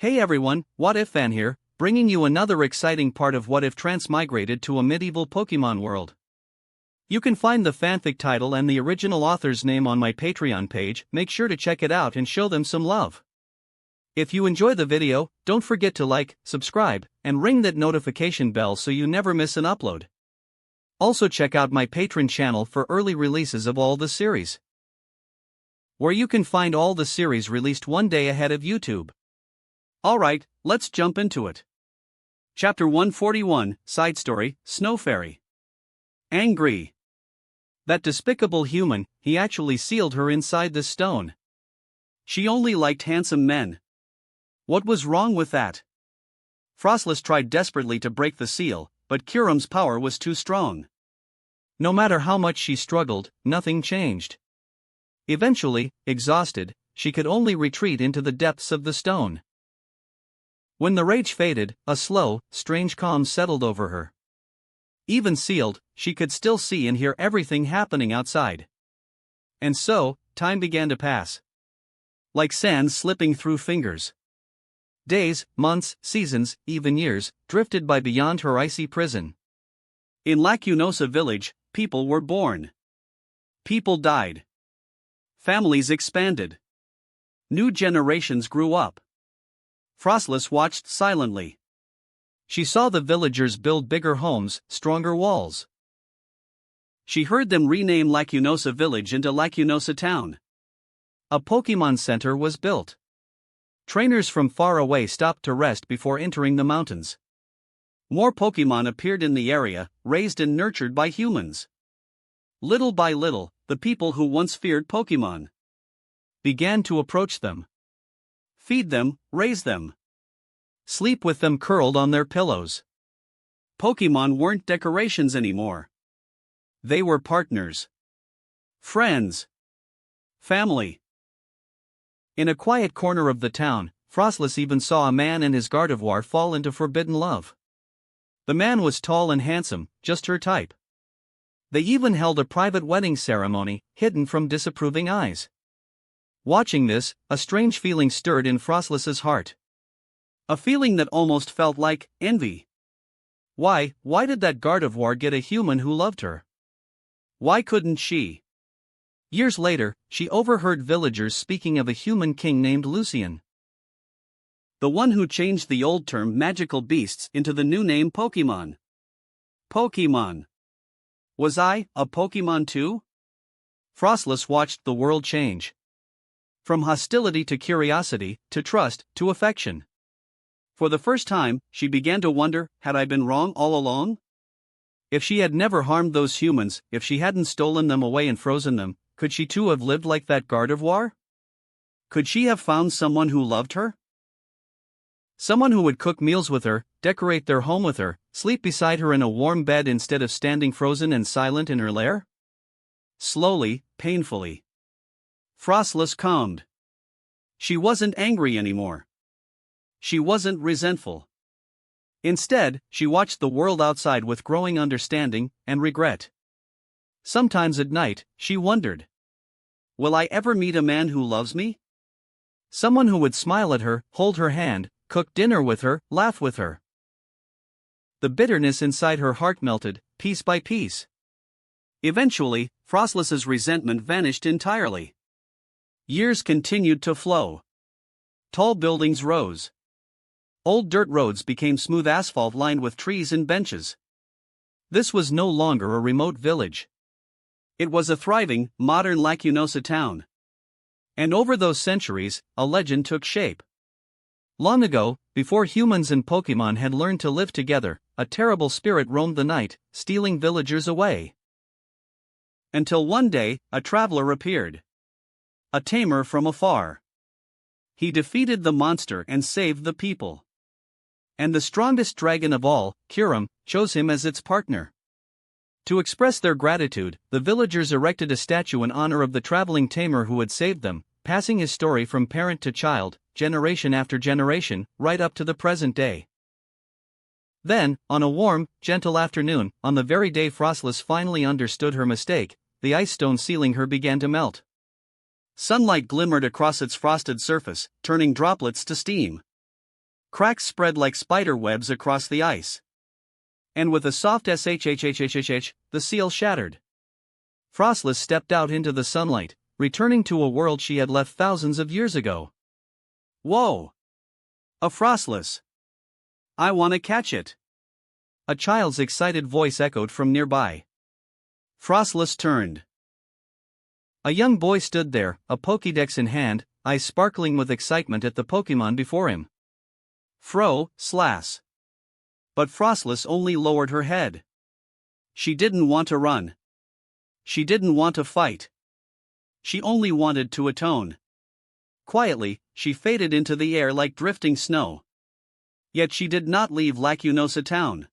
Hey everyone, What If Fan here, bringing you another exciting part of What If Transmigrated to a medieval Pokémon world. You can find the fanfic title and the original author's name on my Patreon page. Make sure to check it out and show them some love. If you enjoy the video, don't forget to like, subscribe, and ring that notification bell so you never miss an upload. Also check out my Patreon channel for early releases of all the series, where you can find all the series released one day ahead of YouTube. Alright, let's jump into it. Chapter 141, Side Story, Snow Fairy. Angry. That despicable human, he actually sealed her inside the stone. She only liked handsome men. What was wrong with that? Frostless tried desperately to break the seal, but Kyurem's power was too strong. No matter how much she struggled, nothing changed. Eventually, exhausted, she could only retreat into the depths of the stone. When the rage faded, a slow, strange calm settled over her. Even sealed, she could still see and hear everything happening outside. And so, time began to pass. Like sand slipping through fingers. Days, months, seasons, even years, drifted by beyond her icy prison. In Lacunosa village, people were born. People died. Families expanded. New generations grew up. Frostless watched silently. She saw the villagers build bigger homes, stronger walls. She heard them rename Lacunosa village into Lacunosa town. A Pokémon center was built. Trainers from far away stopped to rest before entering the mountains. More Pokémon appeared in the area, raised and nurtured by humans. Little by little, the people who once feared Pokémon began to approach them. Feed them, raise them. Sleep with them curled on their pillows. Pokémon weren't decorations anymore. They were partners. Friends. Family. In a quiet corner of the town, Frostless even saw a man and his Gardevoir fall into forbidden love. The man was tall and handsome, just her type. They even held a private wedding ceremony, hidden from disapproving eyes. Watching this, a strange feeling stirred in Frostless's heart. A feeling that almost felt like envy. Why did that Gardevoir get a human who loved her? Why couldn't she? Years later, she overheard villagers speaking of a human king named Lucien. The one who changed the old term magical beasts into the new name Pokémon. Pokémon. Was I a Pokémon too? Frostless watched the world change. From hostility to curiosity, to trust, to affection. For the first time, she began to wonder, had I been wrong all along? If she had never harmed those humans, if she hadn't stolen them away and frozen them, could she too have lived like that Gardevoir? Could she have found someone who loved her? Someone who would cook meals with her, decorate their home with her, sleep beside her in a warm bed instead of standing frozen and silent in her lair? Slowly, painfully. Frostless calmed. She wasn't angry anymore. She wasn't resentful. Instead, she watched the world outside with growing understanding and regret. Sometimes at night, she wondered, will I ever meet a man who loves me? Someone who would smile at her, hold her hand, cook dinner with her, laugh with her. The bitterness inside her heart melted, piece by piece. Eventually, Frostless's resentment vanished entirely. Years continued to flow. Tall buildings rose. Old dirt roads became smooth asphalt lined with trees and benches. This was no longer a remote village. It was a thriving, modern Lacunosa town. And over those centuries, a legend took shape. Long ago, before humans and Pokémon had learned to live together, a terrible spirit roamed the night, stealing villagers away. Until one day, a traveler appeared. A tamer from afar. He defeated the monster and saved the people. And the strongest dragon of all, Kyurem, chose him as its partner. To express their gratitude, the villagers erected a statue in honor of the traveling tamer who had saved them, passing his story from parent to child, generation after generation, right up to the present day. Then, on a warm, gentle afternoon, on the very day Frostless finally understood her mistake, the ice stone sealing her began to melt. Sunlight glimmered across its frosted surface, turning droplets to steam. Cracks spread like spider webs across the ice. And with a soft shhhhhh, the seal shattered. Frostless stepped out into the sunlight, returning to a world she had left thousands of years ago. Whoa! A Frostless! I wanna catch it! A child's excited voice echoed from nearby. Frostless turned. A young boy stood there, a Pokédex in hand, eyes sparkling with excitement at the Pokémon before him. Slash. But Frostless only lowered her head. She didn't want to run. She didn't want to fight. She only wanted to atone. Quietly, she faded into the air like drifting snow. Yet she did not leave Lacunosa town.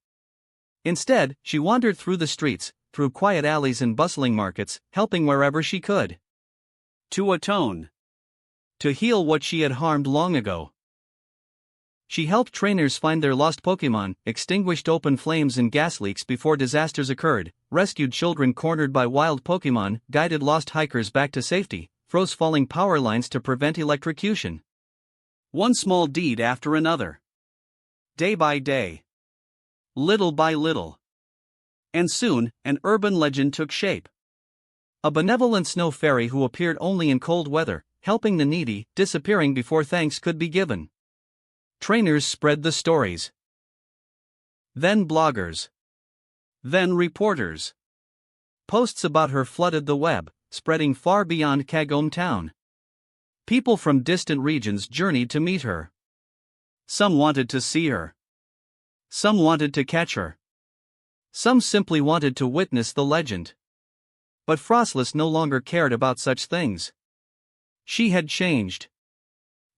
Instead, she wandered through the streets, through quiet alleys and bustling markets, helping wherever she could. To atone. To heal what she had harmed long ago. She helped trainers find their lost Pokémon, extinguished open flames and gas leaks before disasters occurred, rescued children cornered by wild Pokémon, guided lost hikers back to safety, froze falling power lines to prevent electrocution. One small deed after another. Day by day. Little by little. And soon, an urban legend took shape. A benevolent snow fairy who appeared only in cold weather, helping the needy, disappearing before thanks could be given. Trainers spread the stories. Then bloggers. Then reporters. Posts about her flooded the web, spreading far beyond Kagome town. People from distant regions journeyed to meet her. Some wanted to see her. Some wanted to catch her. Some simply wanted to witness the legend. But Frostless no longer cared about such things. She had changed.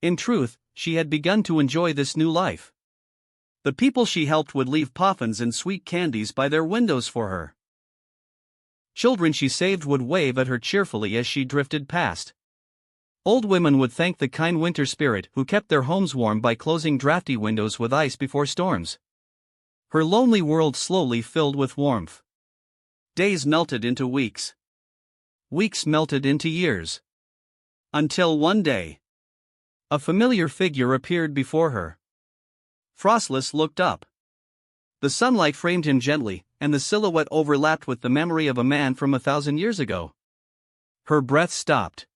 In truth, she had begun to enjoy this new life. The people she helped would leave poffins and sweet candies by their windows for her. Children she saved would wave at her cheerfully as she drifted past. Old women would thank the kind winter spirit who kept their homes warm by closing drafty windows with ice before storms. Her lonely world slowly filled with warmth. Days melted into weeks. Weeks melted into years. Until one day, a familiar figure appeared before her. Frostless looked up. The sunlight framed him gently, and the silhouette overlapped with the memory of a man from 1,000 years ago. Her breath stopped.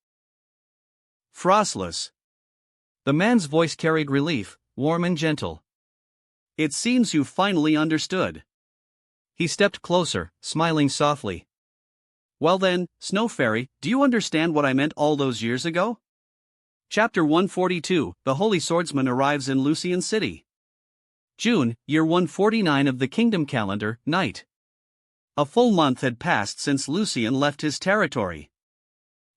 Frostless. The man's voice carried relief, warm and gentle. It seems you finally understood. He stepped closer, smiling softly. Well then, Snow Fairy, do you understand what I meant all those years ago? Chapter 142, The Holy Swordsman arrives in Lucian City. June, year 149 of the Kingdom Calendar, night. A full month had passed since Lucian left his territory.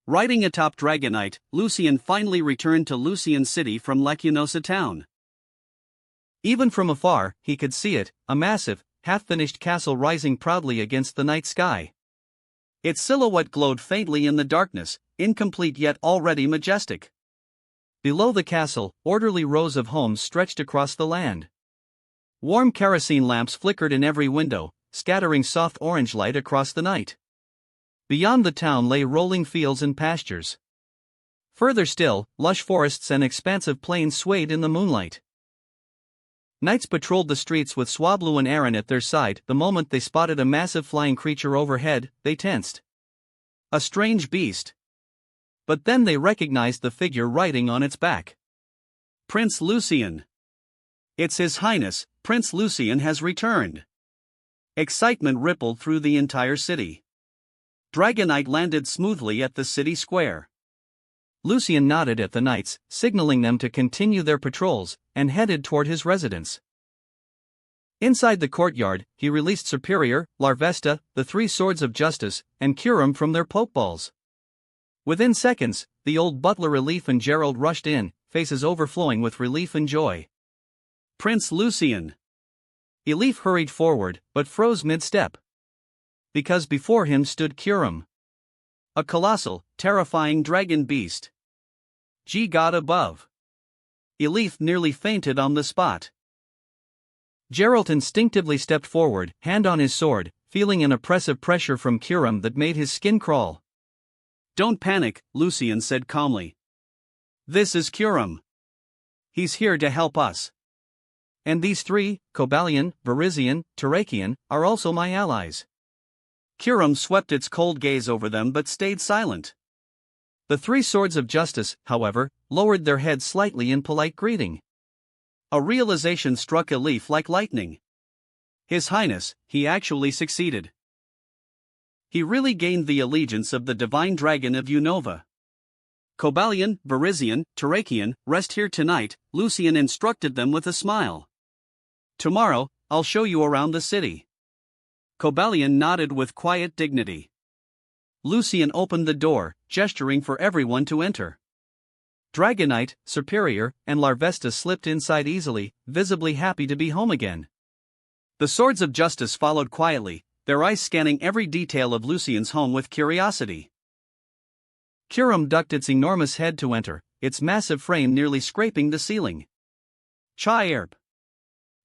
Riding atop Dragonite, Lucian finally returned to Lucian City from Lacunosa town. Even from afar, he could see it, a massive, half-finished castle rising proudly against the night sky. Its silhouette glowed faintly in the darkness, incomplete yet already majestic. Below the castle, orderly rows of homes stretched across the land. Warm kerosene lamps flickered in every window, scattering soft orange light across the night. Beyond the town lay rolling fields and pastures. Further still, lush forests and expansive plains swayed in the moonlight. Knights patrolled the streets with Swablu and Aaron at their side. The moment they spotted a massive flying creature overhead, they tensed. A strange beast. But then they recognized the figure riding on its back. Prince Lucian. It's His Highness, Prince Lucian has returned. Excitement rippled through the entire city. Dragonite landed smoothly at the city square. Lucian nodded at the knights, signaling them to continue their patrols, and headed toward his residence. Inside the courtyard, he released Superior, Larvesta, the three swords of justice, and Curum from their pokeballs. Within seconds, the old butler Elif and Gerald rushed in, faces overflowing with relief and joy. Prince Lucian. Elif hurried forward, but froze mid-step. Because before him stood Curum. A colossal, terrifying dragon beast. Gee God above. Elif nearly fainted on the spot. Gerald instinctively stepped forward, hand on his sword, feeling an oppressive pressure from Curum that made his skin crawl. Don't panic, Lucian said calmly. This is Curum. He's here to help us. And these three, Cobalion, Verizion, Terrakion, are also my allies. Kiram swept its cold gaze over them but stayed silent. The three swords of justice, however, lowered their heads slightly in polite greeting. A realization struck Elif like lightning. His Highness, he actually succeeded. He really gained the allegiance of the divine dragon of Unova. Cobalion, Verizion, Terrakion, rest here tonight, Lucian instructed them with a smile. Tomorrow, I'll show you around the city. Cobalion nodded with quiet dignity. Lucian opened the door, gesturing for everyone to enter. Dragonite, Superior, and Larvesta slipped inside easily, visibly happy to be home again. The Swords of Justice followed quietly, their eyes scanning every detail of Lucian's home with curiosity. Kiram ducked its enormous head to enter, its massive frame nearly scraping the ceiling. Chirp!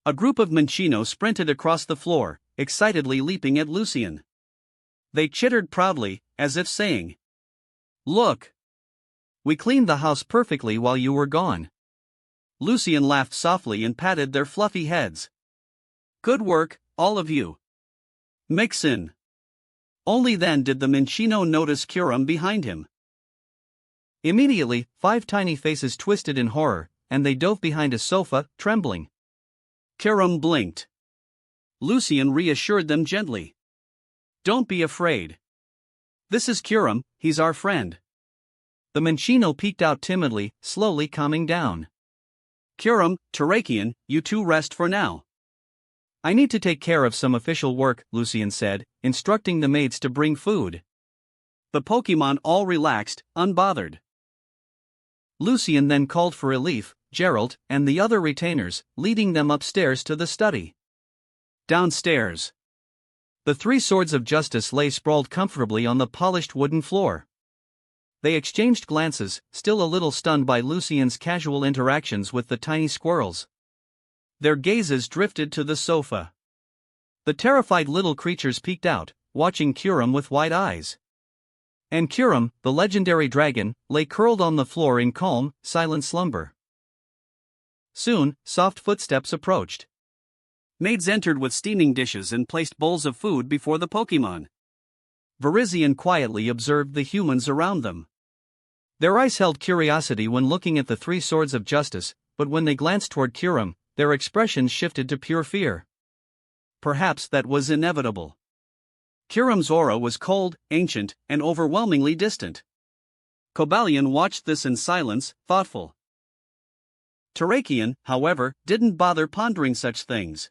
A group of Minchino sprinted across the floor, excitedly leaping at Lucian. They chittered proudly, as if saying, "Look! We cleaned the house perfectly while you were gone." Lucian laughed softly and patted their fluffy heads. "Good work, all of you. Mix in." Only then did the Minchino notice Kiram behind him. Immediately, 5 tiny faces twisted in horror, and they dove behind a sofa, trembling. Kiram blinked. Lucian reassured them gently. "Don't be afraid. This is Kiram, he's our friend." The Minchino peeked out timidly, slowly calming down. "Kiram, Terrakion, you two rest for now. I need to take care of some official work," Lucian said, instructing the maids to bring food. The Pokémon all relaxed, unbothered. Lucian then called for Elif, Gerald, and the other retainers, leading them upstairs to the study. Downstairs, the 3 swords of justice lay sprawled comfortably on the polished wooden floor. They exchanged glances, still a little stunned by Lucian's casual interactions with the tiny squirrels. Their gazes drifted to the sofa. The terrified little creatures peeked out, watching Kiram with wide eyes. And Kiram, the legendary dragon, lay curled on the floor in calm, silent slumber. Soon, soft footsteps approached. Maids entered with steaming dishes and placed bowls of food before the Pokémon. Verizion quietly observed the humans around them. Their eyes held curiosity when looking at the 3 swords of justice, but when they glanced toward Kiram, their expressions shifted to pure fear. Perhaps that was inevitable. Kiram's aura was cold, ancient, and overwhelmingly distant. Cobalion watched this in silence, thoughtful. Terrakion, however, didn't bother pondering such things.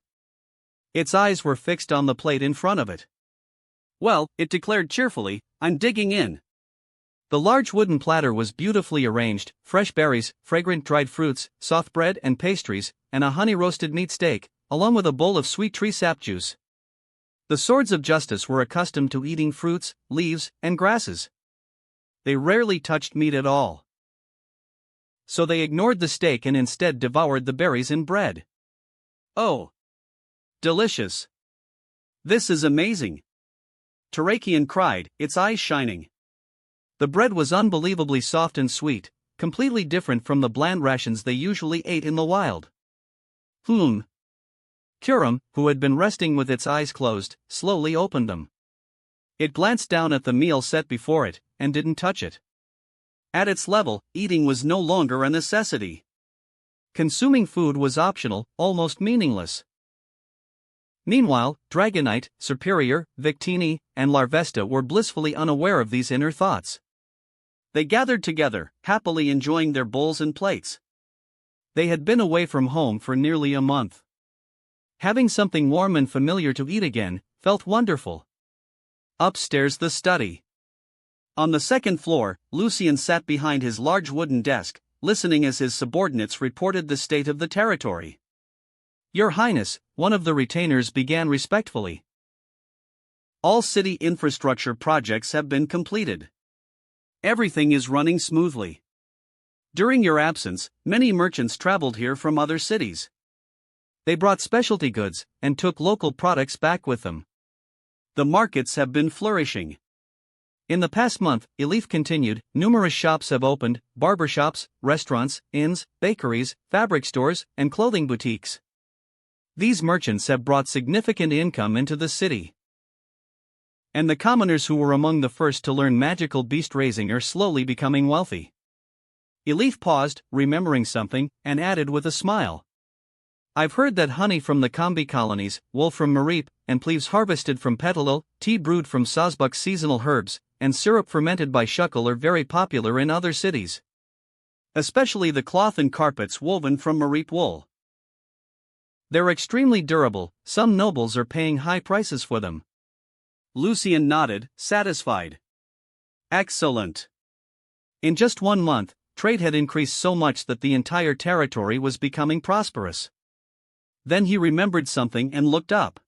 Its eyes were fixed on the plate in front of it. "Well," it declared cheerfully, "I'm digging in." The large wooden platter was beautifully arranged, fresh berries, fragrant dried fruits, soft bread and pastries, and a honey-roasted meat steak, along with a bowl of sweet tree sap juice. The swords of justice were accustomed to eating fruits, leaves, and grasses. They rarely touched meat at all. So they ignored the steak and instead devoured the berries and bread. "Oh! Delicious! This is amazing!" Terrakion cried, its eyes shining. The bread was unbelievably soft and sweet, completely different from the bland rations they usually ate in the wild. Kiram, who had been resting with its eyes closed, slowly opened them. It glanced down at the meal set before it, and didn't touch it. At its level, eating was no longer a necessity. Consuming food was optional, almost meaningless. Meanwhile, Dragonite, Superior, Victini, and Larvesta were blissfully unaware of these inner thoughts. They gathered together, happily enjoying their bowls and plates. They had been away from home for nearly a month. Having something warm and familiar to eat again felt wonderful. Upstairs, the study. On the second floor, Lucian sat behind his large wooden desk, listening as his subordinates reported the state of the territory. "Your Highness," one of the retainers began respectfully. "All city infrastructure projects have been completed. Everything is running smoothly. During your absence, many merchants traveled here from other cities. They brought specialty goods, and took local products back with them. The markets have been flourishing. In the past month," Elif continued, "numerous shops have opened, barbershops, restaurants, inns, bakeries, fabric stores, and clothing boutiques. These merchants have brought significant income into the city. And the commoners who were among the first to learn magical beast raising are slowly becoming wealthy. Elif paused, remembering something, and added with a smile. I've heard that honey from the Kambi colonies, wool from Marip, and pleaves harvested from Petalil, tea brewed from Sazbuk's seasonal herbs, and syrup fermented by Shukal are very popular in other cities. Especially the cloth and carpets woven from Marip wool. They're extremely durable, some nobles are paying high prices for them. Lucian nodded, satisfied. Excellent. In just 1 month, trade had increased so much that the entire territory was becoming prosperous. Then he remembered something and looked up.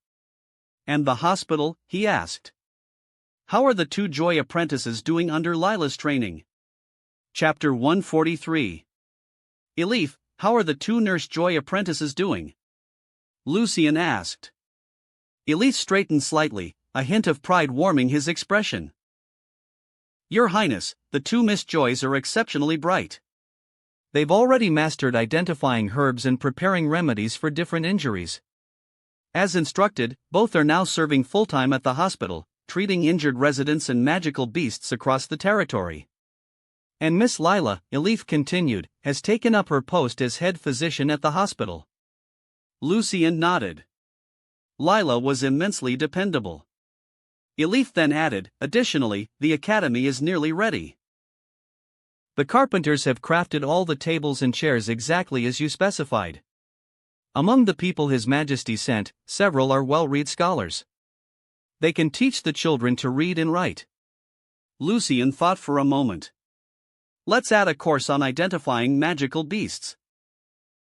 And the hospital, he asked. How are the 2 Joy apprentices doing under Lila's training? Chapter 143. Elif, how are the 2 Nurse Joy apprentices doing? Lucian asked. Elif straightened slightly, a hint of pride warming his expression. Your Highness, the 2 Miss Joys are exceptionally bright. They've already mastered identifying herbs and preparing remedies for different injuries. As instructed, both are now serving full-time at the hospital, treating injured residents and magical beasts across the territory. And Miss Lila, Elif continued, has taken up her post as head physician at the hospital. Lucian nodded. Lila was immensely dependable. Elif then added, additionally, the academy is nearly ready. The carpenters have crafted all the tables and chairs exactly as you specified. Among the people His Majesty sent, several are well-read scholars. They can teach the children to read and write. Lucian thought for a moment. Let's add a course on identifying magical beasts.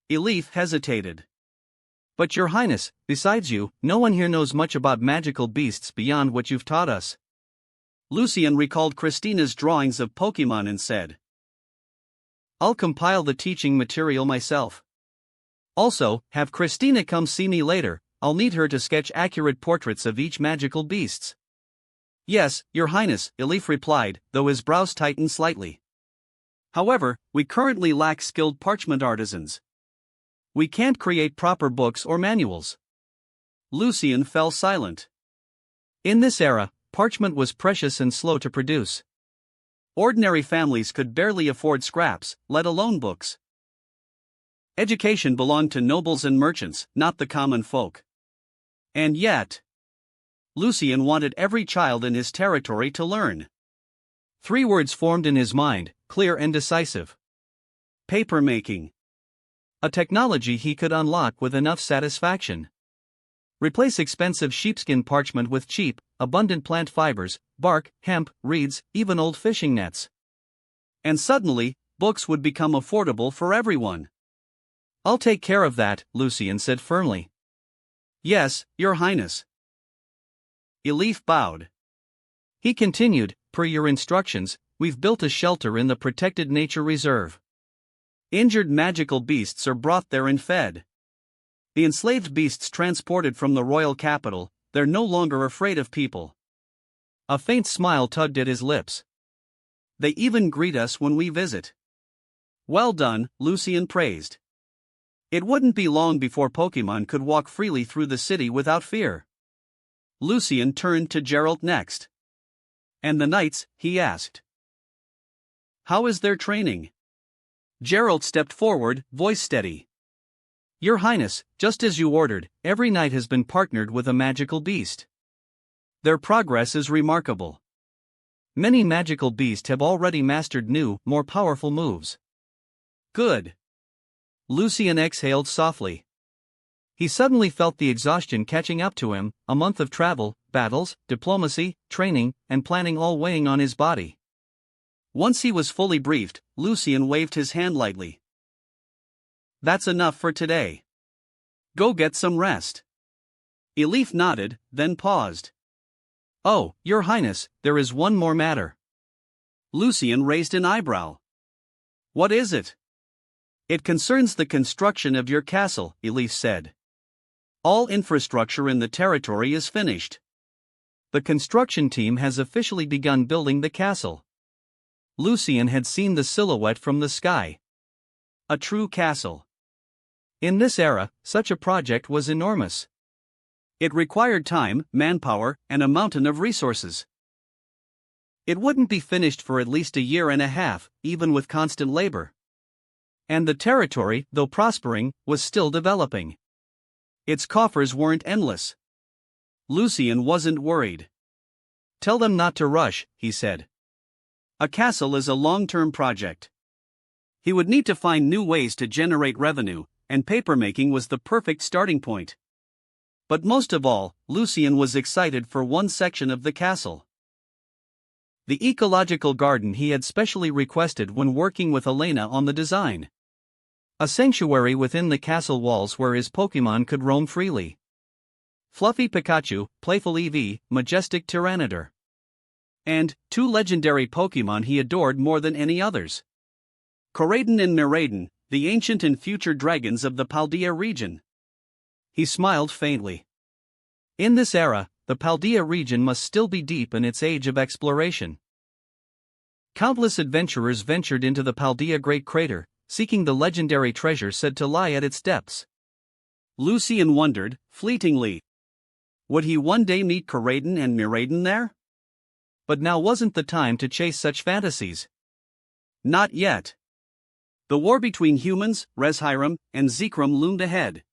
Elif hesitated. But Your Highness, besides you, no one here knows much about magical beasts beyond what you've taught us. Lucian recalled Christina's drawings of Pokémon and said, I'll compile the teaching material myself. Also, have Christina come see me later, I'll need her to sketch accurate portraits of each magical beasts. Yes, Your Highness, Elif replied, though his brows tightened slightly. However, we currently lack skilled parchment artisans. We can't create proper books or manuals. Lucian fell silent. In this era, parchment was precious and slow to produce. Ordinary families could barely afford scraps, let alone books. Education belonged to nobles and merchants, not the common folk. And yet, Lucian wanted every child in his territory to learn. 3 words formed in his mind, clear and decisive. Papermaking. A technology he could unlock with enough satisfaction. Replace expensive sheepskin parchment with cheap, abundant plant fibers, bark, hemp, reeds, even old fishing nets. And suddenly, books would become affordable for everyone. I'll take care of that, Lucian said firmly. Yes, Your Highness. Elif bowed. He continued, per your instructions, we've built a shelter in the protected nature reserve. Injured magical beasts are brought there and fed. The enslaved beasts transported from the royal capital, they're no longer afraid of people. A faint smile tugged at his lips. They even greet us when we visit. Well done, Lucian praised. It wouldn't be long before Pokémon could walk freely through the city without fear. Lucian turned to Geralt next. And the knights, he asked. How is their training? Geralt stepped forward, voice steady. Your Highness, just as you ordered, every knight has been partnered with a magical beast. Their progress is remarkable. Many magical beasts have already mastered new, more powerful moves. Good. Lucian exhaled softly. He suddenly felt the exhaustion catching up to him, a month of travel, battles, diplomacy, training, and planning all weighing on his body. Once he was fully briefed, Lucian waved his hand lightly. That's enough for today. Go get some rest. Elif nodded, then paused. Oh, Your Highness, there is one more matter. Lucian raised an eyebrow. What is it? It concerns the construction of your castle, Elif said. All infrastructure in the territory is finished. The construction team has officially begun building the castle. Lucian had seen the silhouette from the sky. A true castle. In this era, such a project was enormous. It required time, manpower, and a mountain of resources. It wouldn't be finished for at least a year and a half, even with constant labor. And the territory, though prospering, was still developing. Its coffers weren't endless. Lucien wasn't worried. "Tell them not to rush," he said. "A castle is a long-term project." He would need to find new ways to generate revenue, and papermaking was the perfect starting point. But most of all, Lucien was excited for one section of the castle. The ecological garden he had specially requested when working with Elena on the design. A sanctuary within the castle walls where his Pokémon could roam freely. Fluffy Pikachu, playful Eevee, majestic Tyranitar. And, two legendary Pokémon he adored more than any others. Koraidon and Miraidon, the ancient and future dragons of the Paldea region. He smiled faintly. In this era, the Paldea region must still be deep in its age of exploration. Countless adventurers ventured into the Paldea Great Crater, seeking the legendary treasure said to lie at its depths. Lucien wondered, fleetingly. Would he one day meet Koraidon and Miraidon there? But now wasn't the time to chase such fantasies. Not yet. The war between humans, Reshiram, and Zekrom loomed ahead.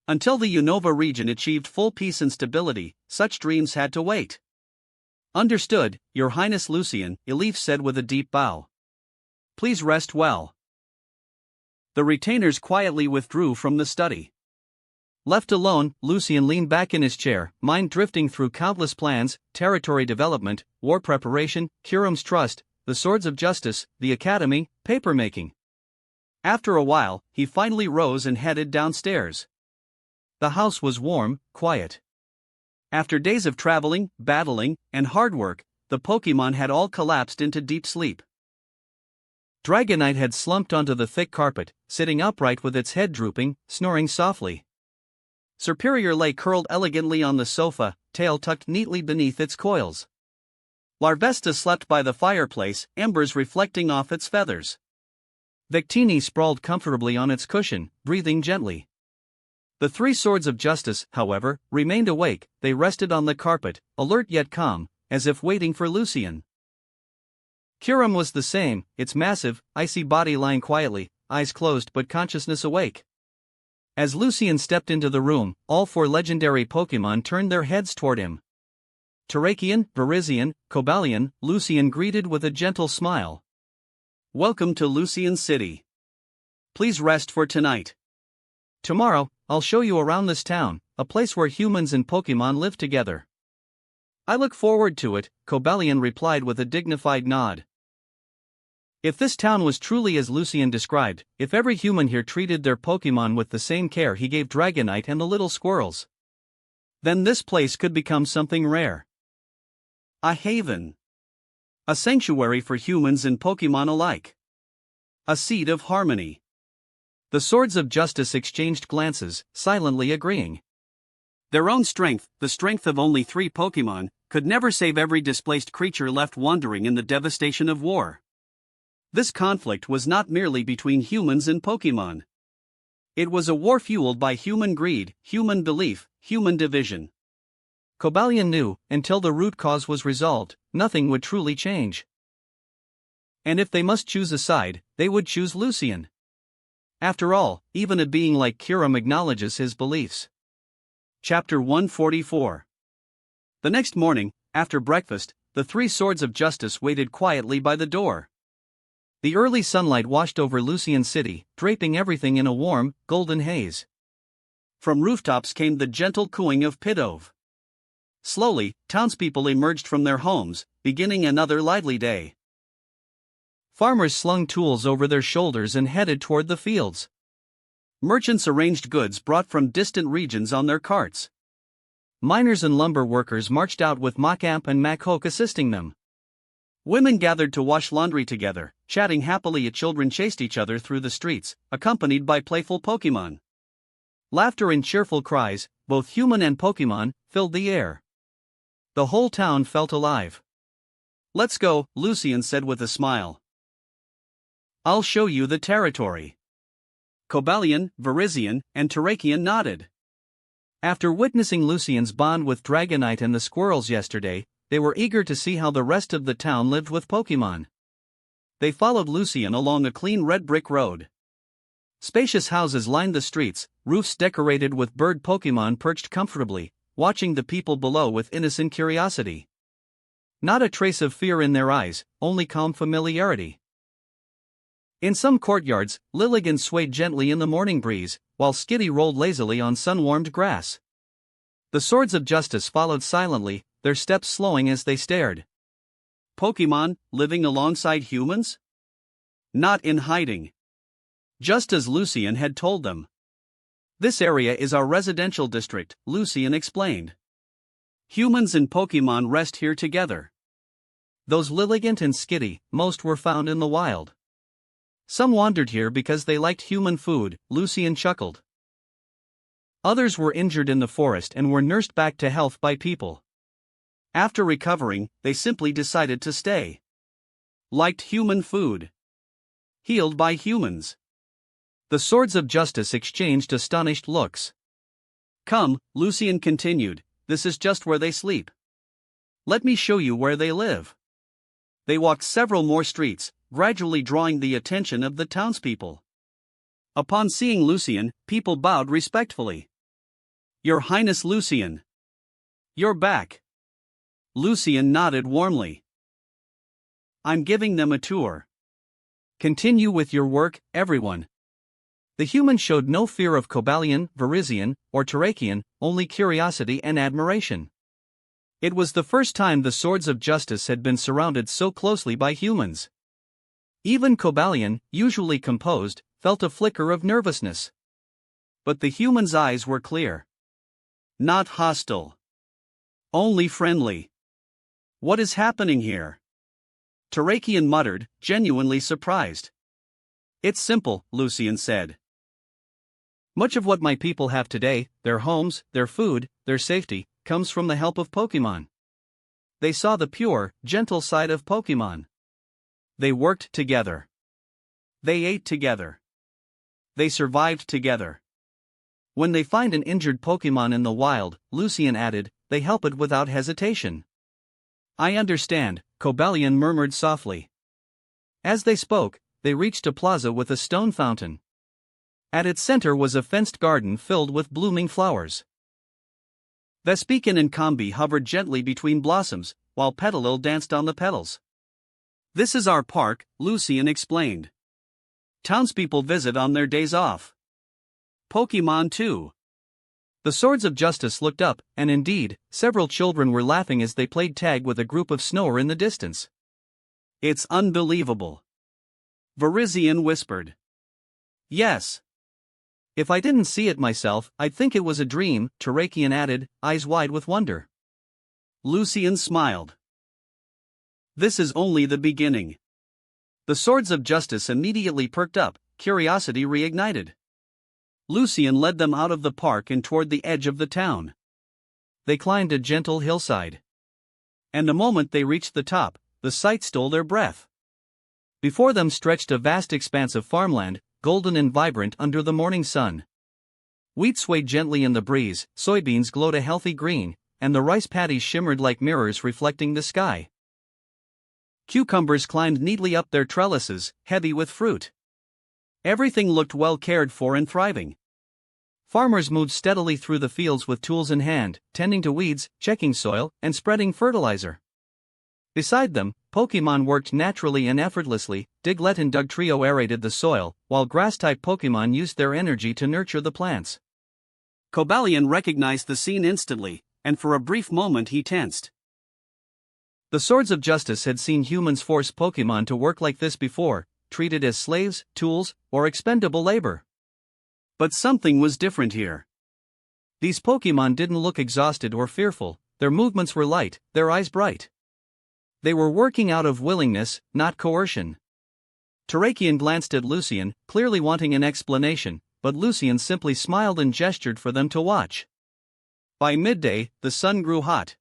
Until the Unova region achieved full peace and stability, such dreams had to wait. "Understood, Your Highness Lucien," Elif said with a deep bow. "Please rest well." The retainers quietly withdrew from the study. Left alone, Lucien leaned back in his chair, mind drifting through countless plans: territory development, war preparation, Kiram's trust, the Swords of Justice, the Academy, papermaking. After a while, he finally rose and headed downstairs. The house was warm, quiet. After days of traveling, battling, and hard work, the Pokémon had all collapsed into deep sleep. Dragonite had slumped onto the thick carpet, sitting upright with its head drooping, snoring softly. Superior lay curled elegantly on the sofa, tail tucked neatly beneath its coils. Larvesta slept by the fireplace, embers reflecting off its feathers. Victini sprawled comfortably on its cushion, breathing gently. The three Swords of Justice, however, remained awake. They rested on the carpet, alert yet calm, as if waiting for Lucien. Kiram was the same, its massive, icy body lying quietly, eyes closed but consciousness awake. As Lucien stepped into the room, all four legendary Pokémon turned their heads toward him. Terrakion, Virizion, Cobalion, Lucien greeted with a gentle smile. "Welcome to Lucien City. Please rest for tonight. Tomorrow, I'll show you around this town, a place where humans and Pokémon live together." "I look forward to it," Cobalion replied with a dignified nod. If this town was truly as Lucien described, if every human here treated their Pokémon with the same care he gave Dragonite and the little squirrels, then this place could become something rare. A haven. A sanctuary for humans and Pokémon alike. A seed of harmony. The Swords of Justice exchanged glances, silently agreeing. Their own strength, the strength of only 3 Pokémon, could never save every displaced creature left wandering in the devastation of war. This conflict was not merely between humans and Pokémon. It was a war fueled by human greed, human belief, human division. Cobalion knew, until the root cause was resolved, nothing would truly change. And if they must choose a side, they would choose Lucien. After all, even a being like Kiram acknowledges his beliefs. Chapter 144. The next morning, after breakfast, the 3 Swords of Justice waited quietly by the door. The early sunlight washed over Lucien City, draping everything in a warm, golden haze. From rooftops came the gentle cooing of Pidove. Slowly, townspeople emerged from their homes, beginning another lively day. Farmers slung tools over their shoulders and headed toward the fields. Merchants arranged goods brought from distant regions on their carts. Miners and lumber workers marched out with Macamp and Makhok assisting them. Women gathered to wash laundry together, chatting happily as children chased each other through the streets, accompanied by playful Pokémon. Laughter and cheerful cries, both human and Pokémon, filled the air. The whole town felt alive. "Let's go," Lucien said with a smile. "I'll show you the territory." Cobalion, Virizion, and Terrakion nodded. After witnessing Lucian's bond with Dragonite and the squirrels yesterday, they were eager to see how the rest of the town lived with Pokémon. They followed Lucian along a clean red brick road. Spacious houses lined the streets, roofs decorated with bird Pokémon perched comfortably, watching the people below with innocent curiosity. Not a trace of fear in their eyes, only calm familiarity. In some courtyards, Lilligant swayed gently in the morning breeze, while Skitty rolled lazily on sun-warmed grass. The Swords of Justice followed silently, their steps slowing as they stared. Pokémon, living alongside humans? Not in hiding. Just as Lucian had told them. This area is our residential district, Lucian explained. Humans and Pokémon rest here together. Those Lilligant and Skitty, most were found in the wild. Some wandered here because they liked human food, Lucian chuckled. Others were injured in the forest and were nursed back to health by people. After recovering, they simply decided to stay. Liked human food. Healed by humans. The Swords of Justice exchanged astonished looks. Come, Lucian continued, this is just where they sleep. Let me show you where they live. They walked several more streets, gradually drawing the attention of the townspeople. Upon seeing Lucian, people bowed respectfully. Your Highness Lucian. You're back. Lucian nodded warmly. I'm giving them a tour. Continue with your work, everyone. The humans showed no fear of Cobalion, Virizion, or Terrakion, only curiosity and admiration. It was the first time the Swords of Justice had been surrounded so closely by humans. Even Cobalion, usually composed, felt a flicker of nervousness. But the human's eyes were clear. Not hostile. Only friendly. What is happening here? Terrakion muttered, genuinely surprised. It's simple, Lucian said. Much of what my people have today, their homes, their food, their safety, comes from the help of Pokémon. They saw the pure, gentle side of Pokémon. They worked together. They ate together. They survived together. When they find an injured Pokémon in the wild, Lucian added, they help it without hesitation. I understand, Cobalion murmured softly. As they spoke, they reached a plaza with a stone fountain. At its center was a fenced garden filled with blooming flowers. Vespiquen and Combi hovered gently between blossoms, while Petalil danced on the petals. This is our park, Lucian explained. Townspeople visit on their days off. Pokémon too. The Swords of Justice looked up, and indeed, several children were laughing as they played tag with a group of Snower in the distance. It's unbelievable. Virizion whispered. Yes. If I didn't see it myself, I'd think it was a dream, Terrakion added, eyes wide with wonder. Lucian smiled. This is only the beginning. The Swords of Justice immediately perked up, curiosity reignited. Lucian led them out of the park and toward the edge of the town. They climbed a gentle hillside. And the moment they reached the top, the sight stole their breath. Before them stretched a vast expanse of farmland, golden and vibrant under the morning sun. Wheat swayed gently in the breeze, soybeans glowed a healthy green, and the rice paddies shimmered like mirrors reflecting the sky. Cucumbers climbed neatly up their trellises, heavy with fruit. Everything looked well cared for and thriving. Farmers moved steadily through the fields with tools in hand, tending to weeds, checking soil, and spreading fertilizer. Beside them, Pokémon worked naturally and effortlessly. Diglett and Dugtrio aerated the soil, while grass-type Pokémon used their energy to nurture the plants. Cobalion recognized the scene instantly, and for a brief moment he tensed. The Swords of Justice had seen humans force Pokémon to work like this before, treated as slaves, tools, or expendable labor. But something was different here. These Pokémon didn't look exhausted or fearful, their movements were light, their eyes bright. They were working out of willingness, not coercion. Terrakion glanced at Lucian, clearly wanting an explanation, but Lucian simply smiled and gestured for them to watch. By midday, the sun grew hot.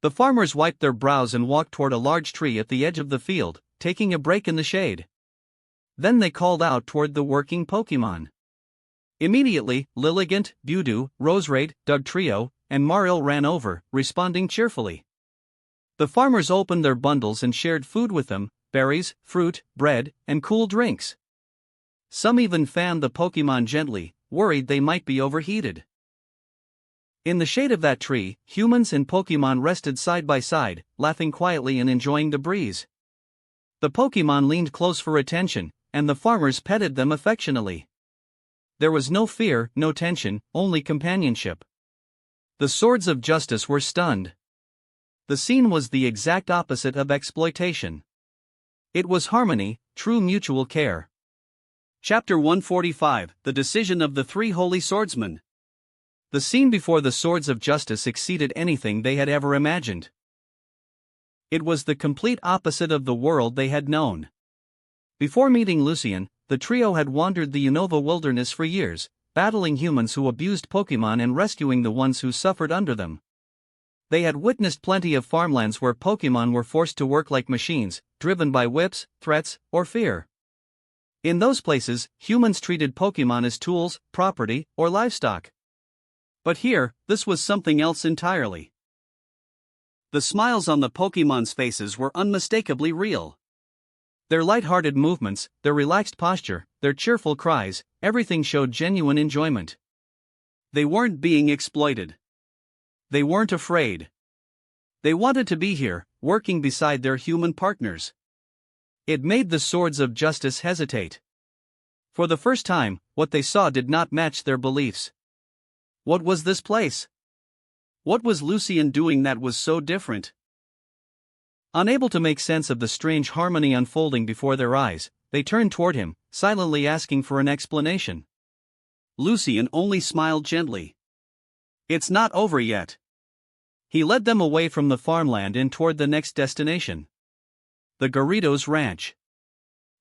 The farmers wiped their brows and walked toward a large tree at the edge of the field, taking a break in the shade. Then they called out toward the working Pokémon. Immediately, Lilligant, Budew, Roserade, Dugtrio, and Marill ran over, responding cheerfully. The farmers opened their bundles and shared food with them: berries, fruit, bread, and cool drinks. Some even fanned the Pokémon gently, worried they might be overheated. In the shade of that tree, humans and Pokémon rested side by side, laughing quietly and enjoying the breeze. The Pokémon leaned close for attention, and the farmers petted them affectionately. There was no fear, no tension, only companionship. The swords of justice were stunned. The scene was the exact opposite of exploitation. It was harmony, true mutual care. Chapter 145: The Decision of the Three Holy Swordsmen. The scene before the swords of justice exceeded anything they had ever imagined. It was the complete opposite of the world they had known. Before meeting Lucien, the trio had wandered the Unova wilderness for years, battling humans who abused Pokémon and rescuing the ones who suffered under them. They had witnessed plenty of farmlands where Pokémon were forced to work like machines, driven by whips, threats, or fear. In those places, humans treated Pokémon as tools, property, or livestock. But here, this was something else entirely. The smiles on the Pokémon's faces were unmistakably real. Their light-hearted movements, their relaxed posture, their cheerful cries, everything showed genuine enjoyment. They weren't being exploited. They weren't afraid. They wanted to be here, working beside their human partners. It made the swords of justice hesitate. For the first time, what they saw did not match their beliefs. What was this place? What was Lucien doing that was so different? Unable to make sense of the strange harmony unfolding before their eyes, they turned toward him, silently asking for an explanation. Lucien only smiled gently. It's not over yet. He led them away from the farmland and toward the next destination. The Garridos Ranch.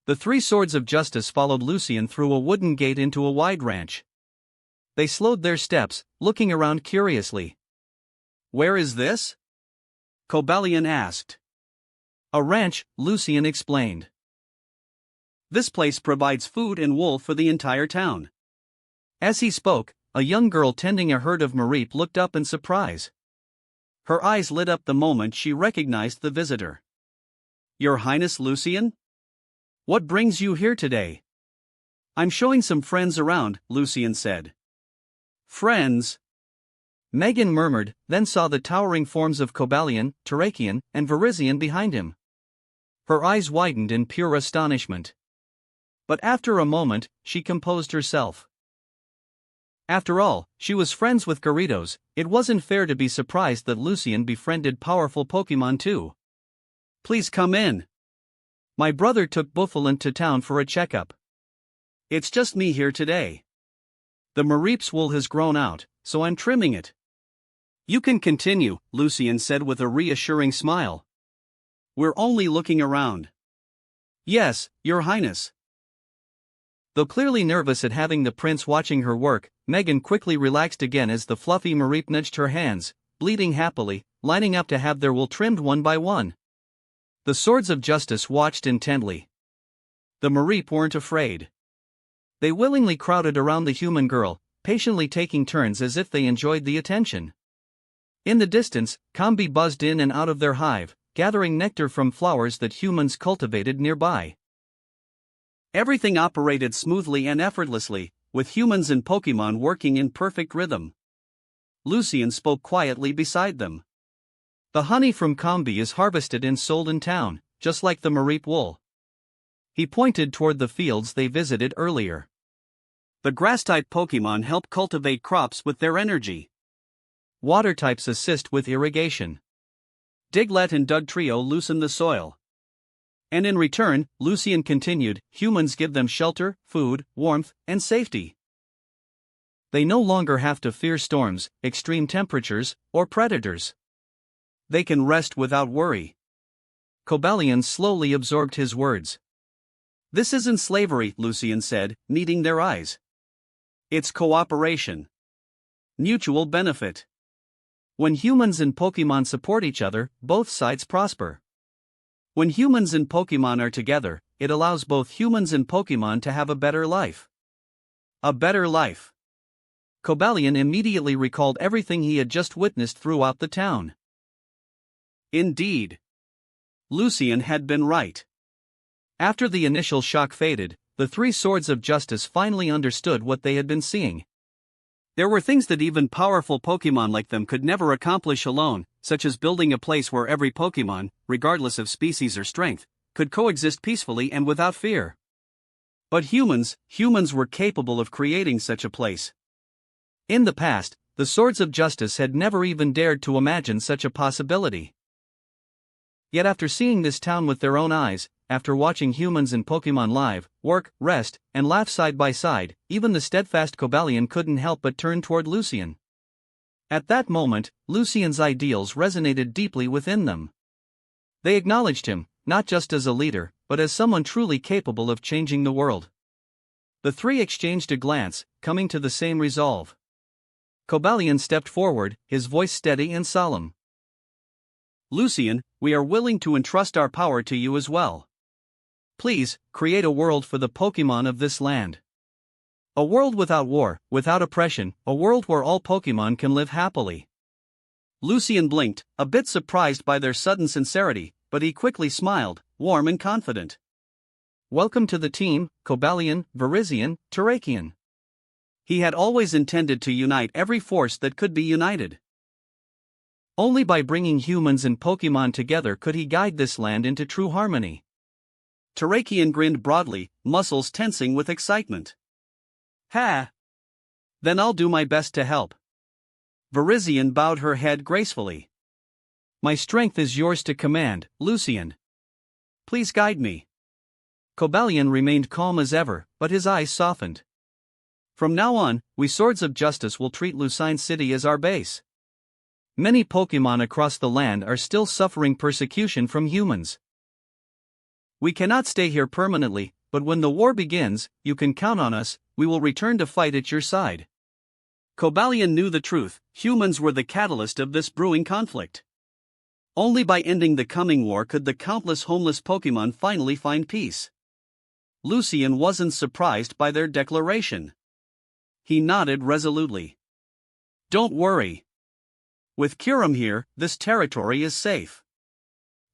The three swords of justice followed Lucien through a wooden gate into a wide ranch. They slowed their steps, looking around curiously. Where is this? Cobalion asked. A ranch, Lucien explained. This place provides food and wool for the entire town. As he spoke, a young girl tending a herd of Mareep looked up in surprise. Her eyes lit up the moment she recognized the visitor. Your Highness Lucien? What brings you here today? I'm showing some friends around, Lucien said. Friends? Megan murmured, then saw the towering forms of Cobalion, Terrakion, and Virizion behind him. Her eyes widened in pure astonishment. But after a moment, she composed herself. After all, she was friends with Garridos. It wasn't fair to be surprised that Lucien befriended powerful Pokémon too. Please come in. My brother took Buffalint to town for a checkup. It's just me here today. The Mareep's wool has grown out, so I'm trimming it. You can continue, Lucien said with a reassuring smile. We're only looking around. Yes, Your Highness. Though clearly nervous at having the prince watching her work, Megan quickly relaxed again as the fluffy Mareep nudged her hands, bleating happily, lining up to have their wool trimmed one by one. The swords of justice watched intently. The Mareep weren't afraid. They willingly crowded around the human girl, patiently taking turns as if they enjoyed the attention. In the distance, Combi buzzed in and out of their hive, gathering nectar from flowers that humans cultivated nearby. Everything operated smoothly and effortlessly, with humans and Pokémon working in perfect rhythm. Lucien spoke quietly beside them. The honey from Combi is harvested and sold in town, just like the Mareep wool. He pointed toward the fields they visited earlier. The grass-type Pokémon help cultivate crops with their energy. Water types assist with irrigation. Diglett and Dugtrio loosen the soil. And in return, Lucien continued, humans give them shelter, food, warmth, and safety. They no longer have to fear storms, extreme temperatures, or predators. They can rest without worry. Cobalion slowly absorbed his words. This isn't slavery, Lucien said, meeting their eyes. It's cooperation. Mutual benefit. When humans and Pokémon support each other, both sides prosper. When humans and Pokémon are together, it allows both humans and Pokémon to have a better life. A better life. Cobalion immediately recalled everything he had just witnessed throughout the town. Indeed. Lucian had been right. After the initial shock faded, the three Swords of Justice finally understood what they had been seeing. There were things that even powerful Pokémon like them could never accomplish alone, such as building a place where every Pokémon, regardless of species or strength, could coexist peacefully and without fear. But humans were capable of creating such a place. In the past, the Swords of Justice had never even dared to imagine such a possibility. Yet after seeing this town with their own eyes, after watching humans and Pokémon live, work, rest, and laugh side by side, even the steadfast Cobalion couldn't help but turn toward Lucian. At that moment, Lucian's ideals resonated deeply within them. They acknowledged him, not just as a leader, but as someone truly capable of changing the world. The three exchanged a glance, coming to the same resolve. Cobalion stepped forward, his voice steady and solemn. Lucian, we are willing to entrust our power to you as well. Please, create a world for the Pokémon of this land. A world without war, without oppression, a world where all Pokémon can live happily. Lucian blinked, a bit surprised by their sudden sincerity, but he quickly smiled, warm and confident. Welcome to the team, Cobalion, Virizion, Terrakion. He had always intended to unite every force that could be united. Only by bringing humans and Pokémon together could he guide this land into true harmony. Terrakion grinned broadly, muscles tensing with excitement. Ha! Then I'll do my best to help. Virizion bowed her head gracefully. My strength is yours to command, Lucian. Please guide me. Cobalion remained calm as ever, but his eyes softened. From now on, we Swords of Justice will treat Lucine City as our base. Many Pokémon across the land are still suffering persecution from humans. We cannot stay here permanently, but when the war begins, you can count on us, we will return to fight at your side. Cobalion knew the truth, humans were the catalyst of this brewing conflict. Only by ending the coming war could the countless homeless Pokémon finally find peace. Lucian wasn't surprised by their declaration. He nodded resolutely. Don't worry. With Kyurem here, this territory is safe.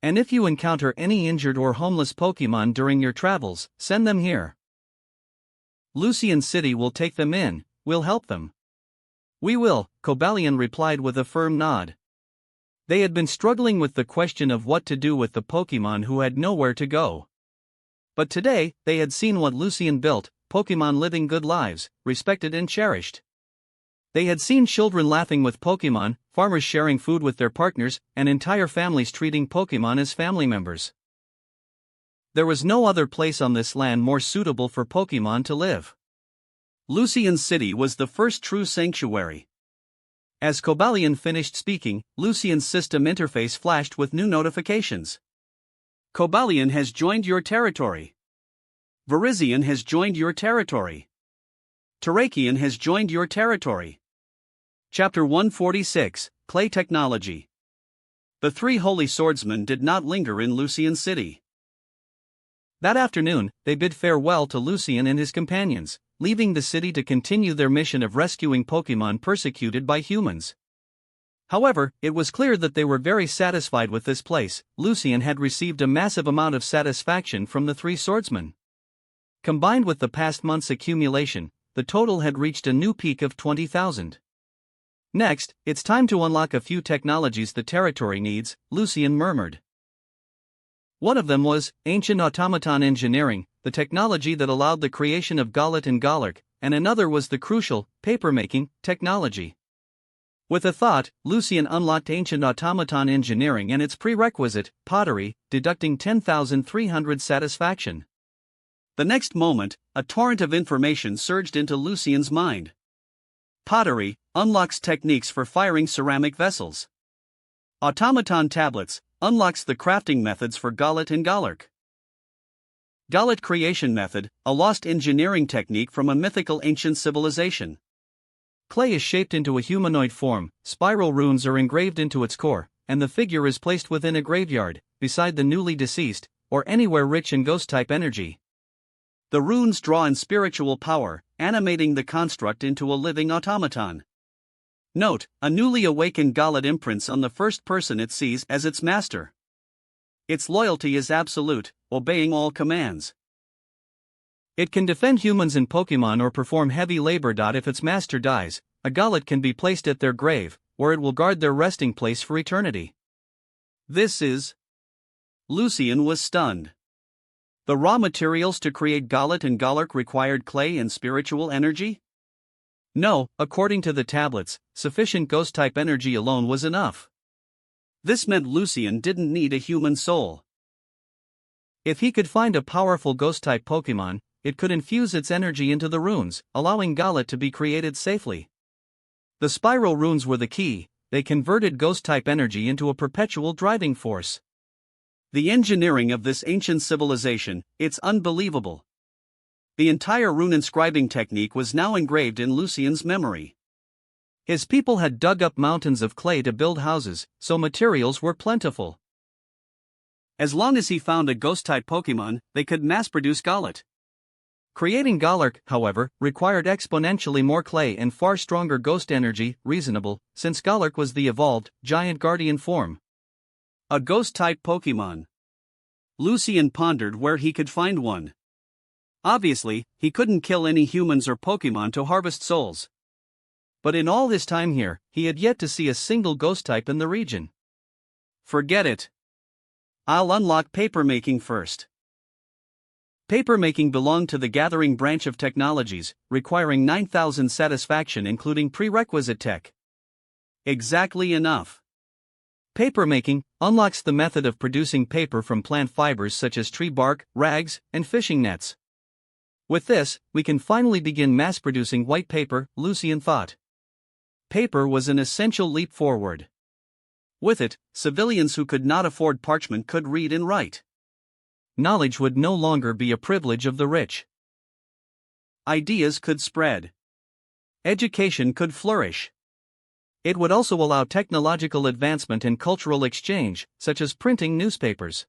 And if you encounter any injured or homeless Pokémon during your travels, send them here. Lucine City will take them in, we'll help them. We will, Cobalion replied with a firm nod. They had been struggling with the question of what to do with the Pokémon who had nowhere to go. But today, they had seen what Lucian built, Pokémon living good lives, respected and cherished. They had seen children laughing with Pokémon, farmers sharing food with their partners, and entire families treating Pokémon as family members. There was no other place on this land more suitable for Pokémon to live. Lucine City was the first true sanctuary. As Cobalion finished speaking, Lucian's system interface flashed with new notifications. Cobalion has joined your territory. Virizion has joined your territory. Terrakion has joined your territory. Chapter 146, Clay Technology. The three holy swordsmen did not linger in Lucine City. That afternoon, they bid farewell to Lucian and his companions, leaving the city to continue their mission of rescuing Pokémon persecuted by humans. However, it was clear that they were very satisfied with this place. Lucian had received a massive amount of satisfaction from the three swordsmen. Combined with the past month's accumulation, the total had reached a new peak of 20,000. Next, it's time to unlock a few technologies the territory needs, Lucian murmured. One of them was ancient automaton engineering, the technology that allowed the creation of Golett and Golurk, and another was the crucial paper-making technology. With a thought, Lucian unlocked ancient automaton engineering and its prerequisite, pottery, deducting 10,300 satisfaction. The next moment, a torrent of information surged into Lucian's mind. Pottery unlocks techniques for firing ceramic vessels. Automaton tablets unlocks the crafting methods for Golett and Golurk. Golett creation method, a lost engineering technique from a mythical ancient civilization. Clay is shaped into a humanoid form, spiral runes are engraved into its core, and the figure is placed within a graveyard, beside the newly deceased, or anywhere rich in ghost-type energy. The runes draw in spiritual power, animating the construct into a living automaton. Note, a newly awakened Galat imprints on the first person it sees as its master. Its loyalty is absolute, obeying all commands. It can defend humans in Pokémon or perform heavy labor. If its master dies, a Galat can be placed at their grave, where it will guard their resting place for eternity. This is... Lucian was stunned. The raw materials to create Galat and Galark required clay and spiritual energy? No, according to the tablets, sufficient ghost-type energy alone was enough. This meant Lucian didn't need a human soul. If he could find a powerful ghost-type Pokémon, it could infuse its energy into the runes, allowing Galat to be created safely. The spiral runes were the key. They converted ghost-type energy into a perpetual driving force. The engineering of this ancient civilization, it's unbelievable. The entire rune inscribing technique was now engraved in Lucian's memory. His people had dug up mountains of clay to build houses, so materials were plentiful. As long as he found a ghost-type Pokémon, they could mass-produce Galat. Creating Galark, however, required exponentially more clay and far stronger ghost energy, reasonable, since Galark was the evolved, giant guardian form. A ghost-type Pokémon. Lucian pondered where he could find one. Obviously, he couldn't kill any humans or Pokémon to harvest souls. But in all his time here, he had yet to see a single ghost-type in the region. Forget it. I'll unlock papermaking first. Papermaking belonged to the gathering branch of technologies, requiring 9,000 satisfaction including prerequisite tech. Exactly enough. Papermaking unlocks the method of producing paper from plant fibers such as tree bark, rags, and fishing nets. With this, we can finally begin mass-producing white paper, Lucian thought. Paper was an essential leap forward. With it, civilians who could not afford parchment could read and write. Knowledge would no longer be a privilege of the rich. Ideas could spread. Education could flourish. It would also allow technological advancement and cultural exchange, such as printing newspapers.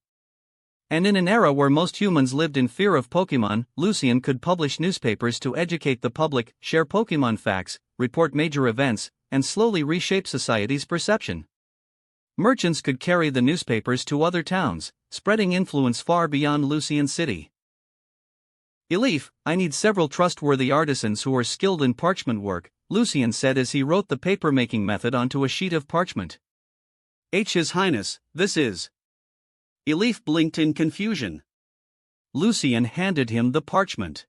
And in an era where most humans lived in fear of Pokémon, Lucian could publish newspapers to educate the public, share Pokémon facts, report major events, and slowly reshape society's perception. Merchants could carry the newspapers to other towns, spreading influence far beyond Lucian City. Elif, I need several trustworthy artisans who are skilled in parchment work, Lucian said as he wrote the papermaking method onto a sheet of parchment. His Highness, this is... Elif blinked in confusion. Lucian handed him the parchment.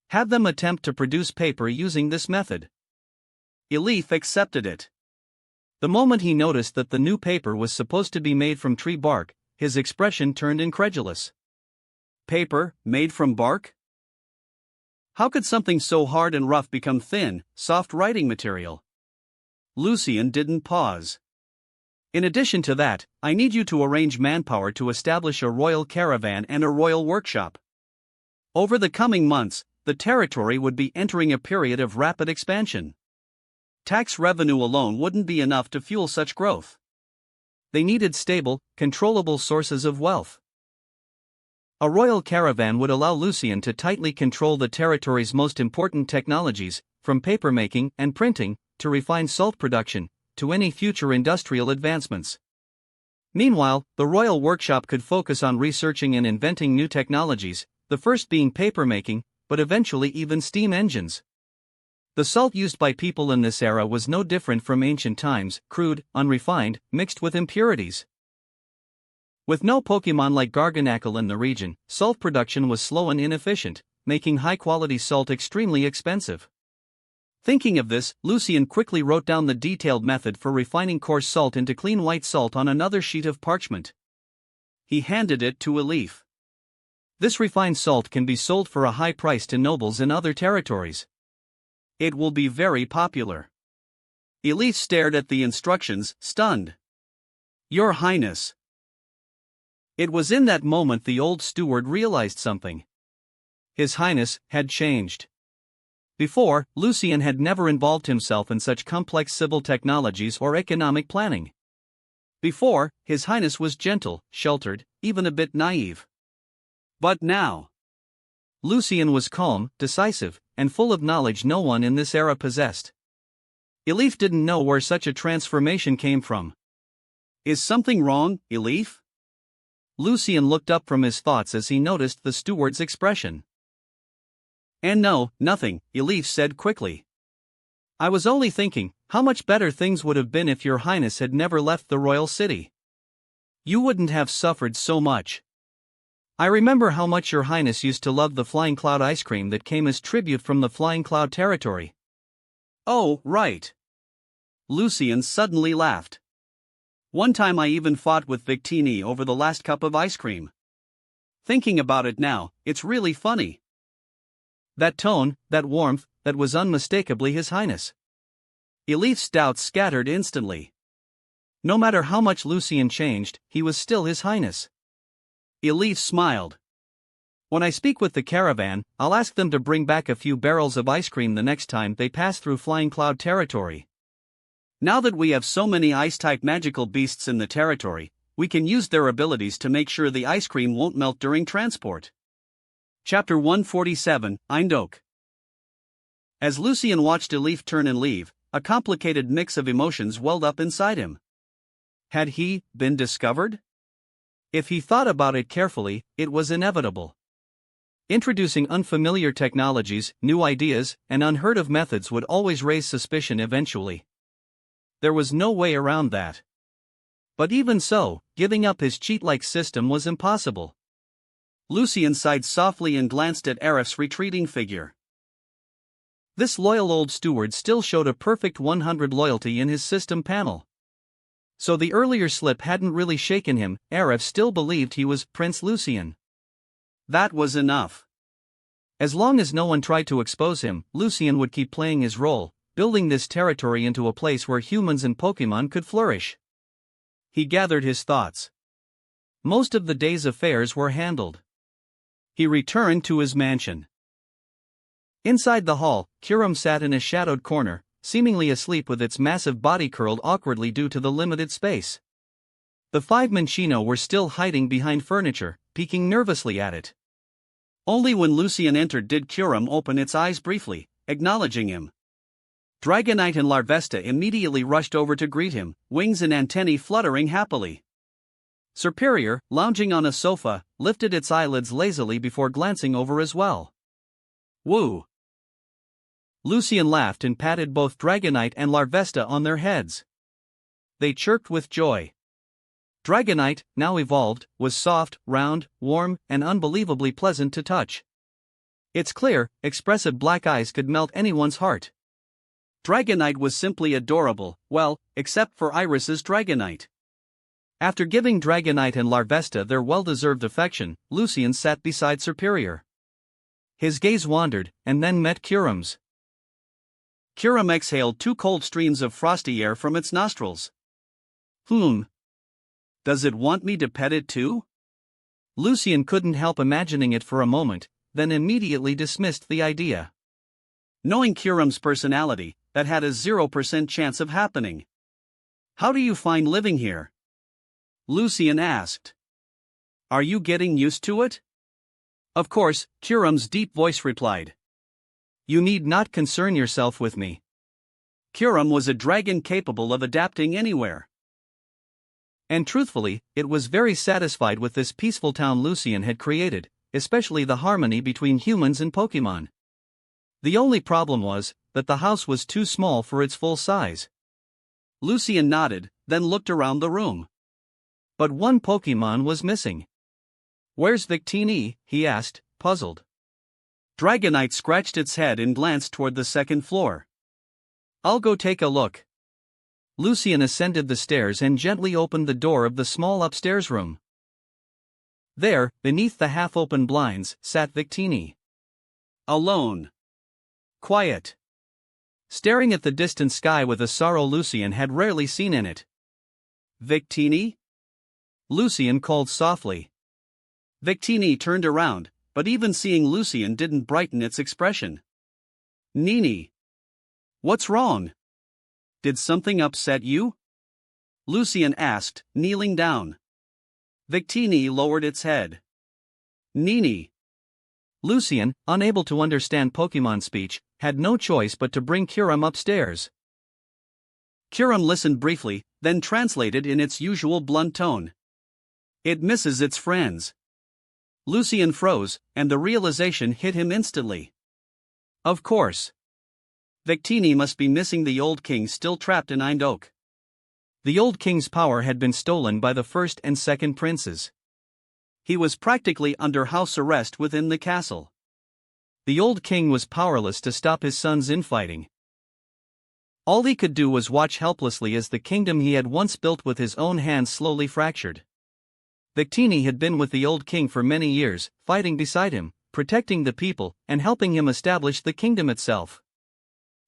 Have them attempt to produce paper using this method. Elif accepted it. The moment he noticed that the new paper was supposed to be made from tree bark, his expression turned incredulous. Paper, made from bark? How could something so hard and rough become thin, soft writing material? Lucian didn't pause. In addition to that, I need you to arrange manpower to establish a royal caravan and a royal workshop. Over the coming months, the territory would be entering a period of rapid expansion. Tax revenue alone wouldn't be enough to fuel such growth. They needed stable, controllable sources of wealth. A royal caravan would allow Lucian to tightly control the territory's most important technologies, from papermaking and printing, to refined salt production, to any future industrial advancements. Meanwhile, the royal workshop could focus on researching and inventing new technologies, the first being papermaking, but eventually even steam engines. The salt used by people in this era was no different from ancient times, crude, unrefined, mixed with impurities. With no Pokémon like Garganacl in the region, salt production was slow and inefficient, making high-quality salt extremely expensive. Thinking of this, Lucian quickly wrote down the detailed method for refining coarse salt into clean white salt on another sheet of parchment. He handed it to Elif. This refined salt can be sold for a high price to nobles in other territories. It will be very popular. Elif stared at the instructions, stunned. Your Highness. It was in that moment the old steward realized something. His Highness had changed. Before, Lucian had never involved himself in such complex civil technologies or economic planning. Before, His Highness was gentle, sheltered, even a bit naive. But now, Lucien was calm, decisive, and full of knowledge no one in this era possessed. Elif didn't know where such a transformation came from. is something wrong, Elif? Lucien looked up from his thoughts as he noticed the steward's expression. And no, nothing, Elif said quickly. I was only thinking, how much better things would have been if your highness had never left the royal city. You wouldn't have suffered so much. I remember how much your highness used to love the Flying Cloud ice cream that came as tribute from the Flying Cloud territory. Oh, right. Lucien suddenly laughed. One time I even fought with Victini over the last cup of ice cream. Thinking about it now, it's really funny. That tone, that warmth, that was unmistakably His Highness. Elif's doubts scattered instantly. No matter how much Lucien changed, he was still His Highness. Elif smiled. When I speak with the caravan, I'll ask them to bring back a few barrels of ice cream the next time they pass through Flying Cloud territory. Now that we have so many ice-type magical beasts in the territory, we can use their abilities to make sure the ice cream won't melt during transport. Chapter 147, Eindhoek. As Lucien watched Elif turn and leave, a complicated mix of emotions welled up inside him. Had he been discovered? If he thought about it carefully, it was inevitable. Introducing unfamiliar technologies, new ideas, and unheard of methods would always raise suspicion eventually. There was no way around that. But even so, giving up his cheat-like system was impossible. Lucien sighed softly and glanced at Arif's retreating figure. This loyal old steward still showed a perfect 100 loyalty in his system panel. So the earlier slip hadn't really shaken him. Arif still believed he was Prince Lucien. That was enough. As long as no one tried to expose him, Lucien would keep playing his role, building this territory into a place where humans and Pokémon could flourish. He gathered his thoughts. Most of the day's affairs were handled. He returned to his mansion. Inside the hall, Kurum sat in a shadowed corner, seemingly asleep with its massive body curled awkwardly due to the limited space. The 5 Minccino were still hiding behind furniture, peeking nervously at it. Only when Lucien entered did Kurum open its eyes briefly, acknowledging him. Dragonite and Larvesta immediately rushed over to greet him, wings and antennae fluttering happily. Superior, lounging on a sofa, lifted its eyelids lazily before glancing over as well. Woo! Lucien laughed and patted both Dragonite and Larvesta on their heads. They chirped with joy. Dragonite, now evolved, was soft, round, warm, and unbelievably pleasant to touch. Its clear, expressive black eyes could melt anyone's heart. Dragonite was simply adorable, well, except for Iris's Dragonite. After giving Dragonite and Larvesta their well-deserved affection, Lucien sat beside Superior. His gaze wandered, and then met Kurum's. Kurum exhaled 2 cold streams of frosty air from its nostrils. Does it want me to pet it too? Lucien couldn't help imagining it for a moment, then immediately dismissed the idea. Knowing Kurum's personality, that had a 0% chance of happening. How do you find living here? Lucien asked. Are you getting used to it? Of course, Kurum's deep voice replied. You need not concern yourself with me. Kurum was a dragon capable of adapting anywhere. And truthfully, it was very satisfied with this peaceful town Lucien had created, especially the harmony between humans and Pokémon. The only problem was that the house was too small for its full size. Lucien nodded, then looked around the room. But one Pokémon was missing. Where's Victini? He asked, puzzled. Dragonite scratched its head and glanced toward the 2nd floor. I'll go take a look. Lucien ascended the stairs and gently opened the door of the small upstairs room. There, beneath the half-open blinds, sat Victini. Alone. Quiet. Staring at the distant sky with a sorrow Lucien had rarely seen in it. Victini? Lucien called softly. Victini turned around, but even seeing Lucien didn't brighten its expression. Nini. What's wrong? Did something upset you? Lucien asked, kneeling down. Victini lowered its head. Nini. Lucien, unable to understand Pokémon speech, had no choice but to bring Kyurem upstairs. Kyurem listened briefly, then translated in its usual blunt tone. It misses its friends. Lucien froze, and the realization hit him instantly. Of course. Victini must be missing the old king still trapped in Eindhoek. The old king's power had been stolen by the first and second princes. He was practically under house arrest within the castle. The old king was powerless to stop his sons' infighting. All he could do was watch helplessly as the kingdom he had once built with his own hands slowly fractured. Victini had been with the old king for many years, fighting beside him, protecting the people, and helping him establish the kingdom itself.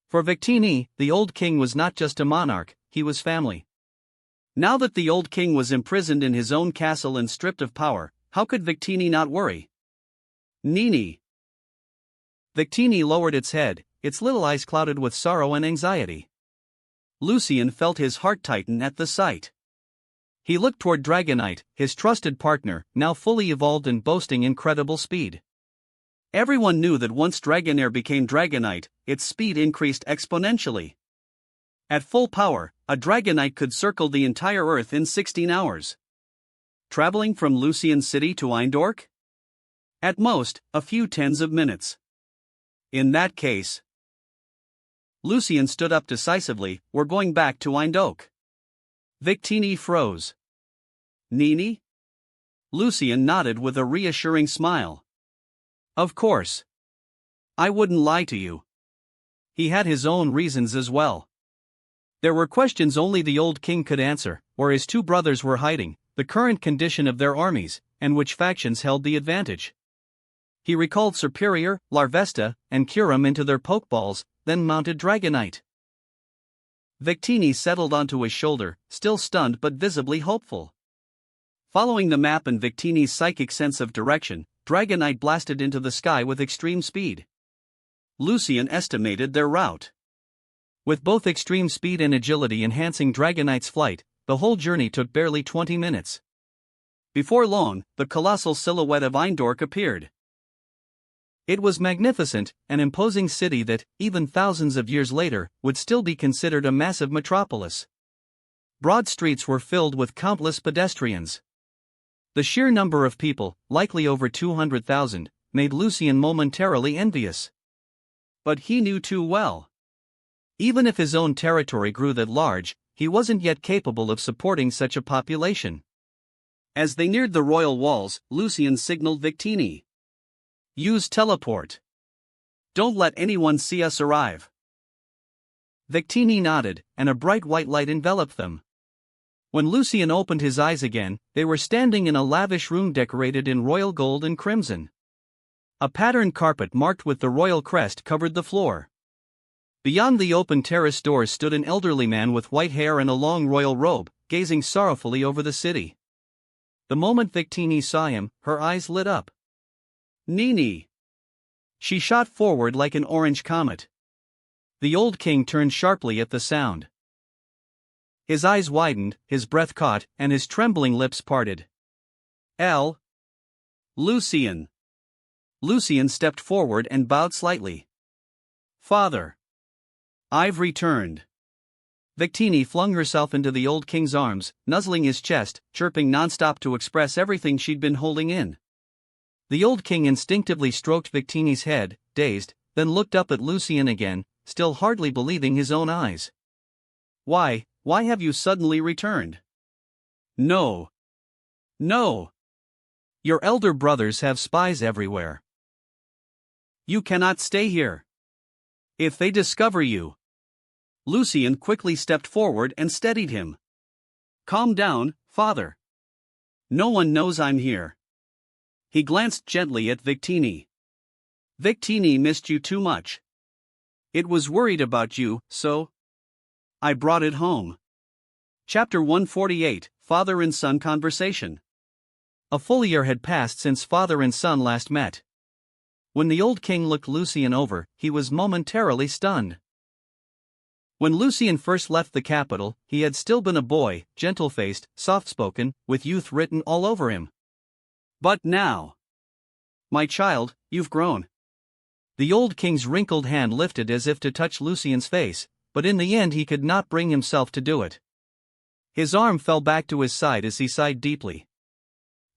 For Victini, the old king was not just a monarch, he was family. Now that the old king was imprisoned in his own castle and stripped of power, how could Victini not worry? Nini. Victini lowered its head, its little eyes clouded with sorrow and anxiety. Lucien felt his heart tighten at the sight. He looked toward Dragonite, his trusted partner, now fully evolved and boasting incredible speed. Everyone knew that once Dragonair became Dragonite, its speed increased exponentially. At full power, a Dragonite could circle the entire Earth in 16 hours. Traveling from Lucien City to Eindhoek? At most, a few tens of minutes. In that case, Lucien stood up decisively, we're going back to Eindhoek. Victini froze. Nini? Lucien nodded with a reassuring smile. Of course. I wouldn't lie to you. He had his own reasons as well. There were questions only the old king could answer, where his two brothers were hiding, the current condition of their armies, and which factions held the advantage. He recalled Superior, Larvesta, and Kyurem into their Pokeballs, then mounted Dragonite. Victini settled onto his shoulder, still stunned but visibly hopeful. Following the map and Victini's psychic sense of direction, Dragonite blasted into the sky with extreme speed. Lucien estimated their route. With both extreme speed and agility enhancing Dragonite's flight, the whole journey took barely 20 minutes. Before long, the colossal silhouette of Eindhoek appeared. It was magnificent, an imposing city that, even thousands of years later, would still be considered a massive metropolis. Broad streets were filled with countless pedestrians. The sheer number of people, likely over 200,000, made Lucien momentarily envious. But he knew too well. Even if his own territory grew that large, he wasn't yet capable of supporting such a population. As they neared the royal walls, Lucien signaled Victini. Use teleport. Don't let anyone see us arrive. Victini nodded, and a bright white light enveloped them. When Lucien opened his eyes again, they were standing in a lavish room decorated in royal gold and crimson. A patterned carpet marked with the royal crest covered the floor. Beyond the open terrace doors stood an elderly man with white hair and a long royal robe, gazing sorrowfully over the city. The moment Victini saw him, her eyes lit up. Nini. She shot forward like an orange comet. The old king turned sharply at the sound. His eyes widened, his breath caught, and his trembling lips parted. Lucien. Lucien stepped forward and bowed slightly. Father. I've returned. Victini flung herself into the old king's arms, nuzzling his chest, chirping nonstop to express everything she'd been holding in. The old king instinctively stroked Victini's head, dazed, then looked up at Lucien again, still hardly believing his own eyes. Why have you suddenly returned? No. Your elder brothers have spies everywhere. You cannot stay here. If they discover you. Lucien quickly stepped forward and steadied him. Calm down, father. No one knows I'm here. He glanced gently at Victini. Victini missed you too much. It was worried about you, so I brought it home. Chapter 148, Father and Son Conversation. A full year had passed since father and son last met. When the old king looked Lucien over, he was momentarily stunned. When Lucian first left the capital, he had still been a boy, gentle-faced, soft-spoken, with youth written all over him. But now, my child, you've grown. The old king's wrinkled hand lifted as if to touch Lucian's face, but in the end he could not bring himself to do it. His arm fell back to his side as he sighed deeply.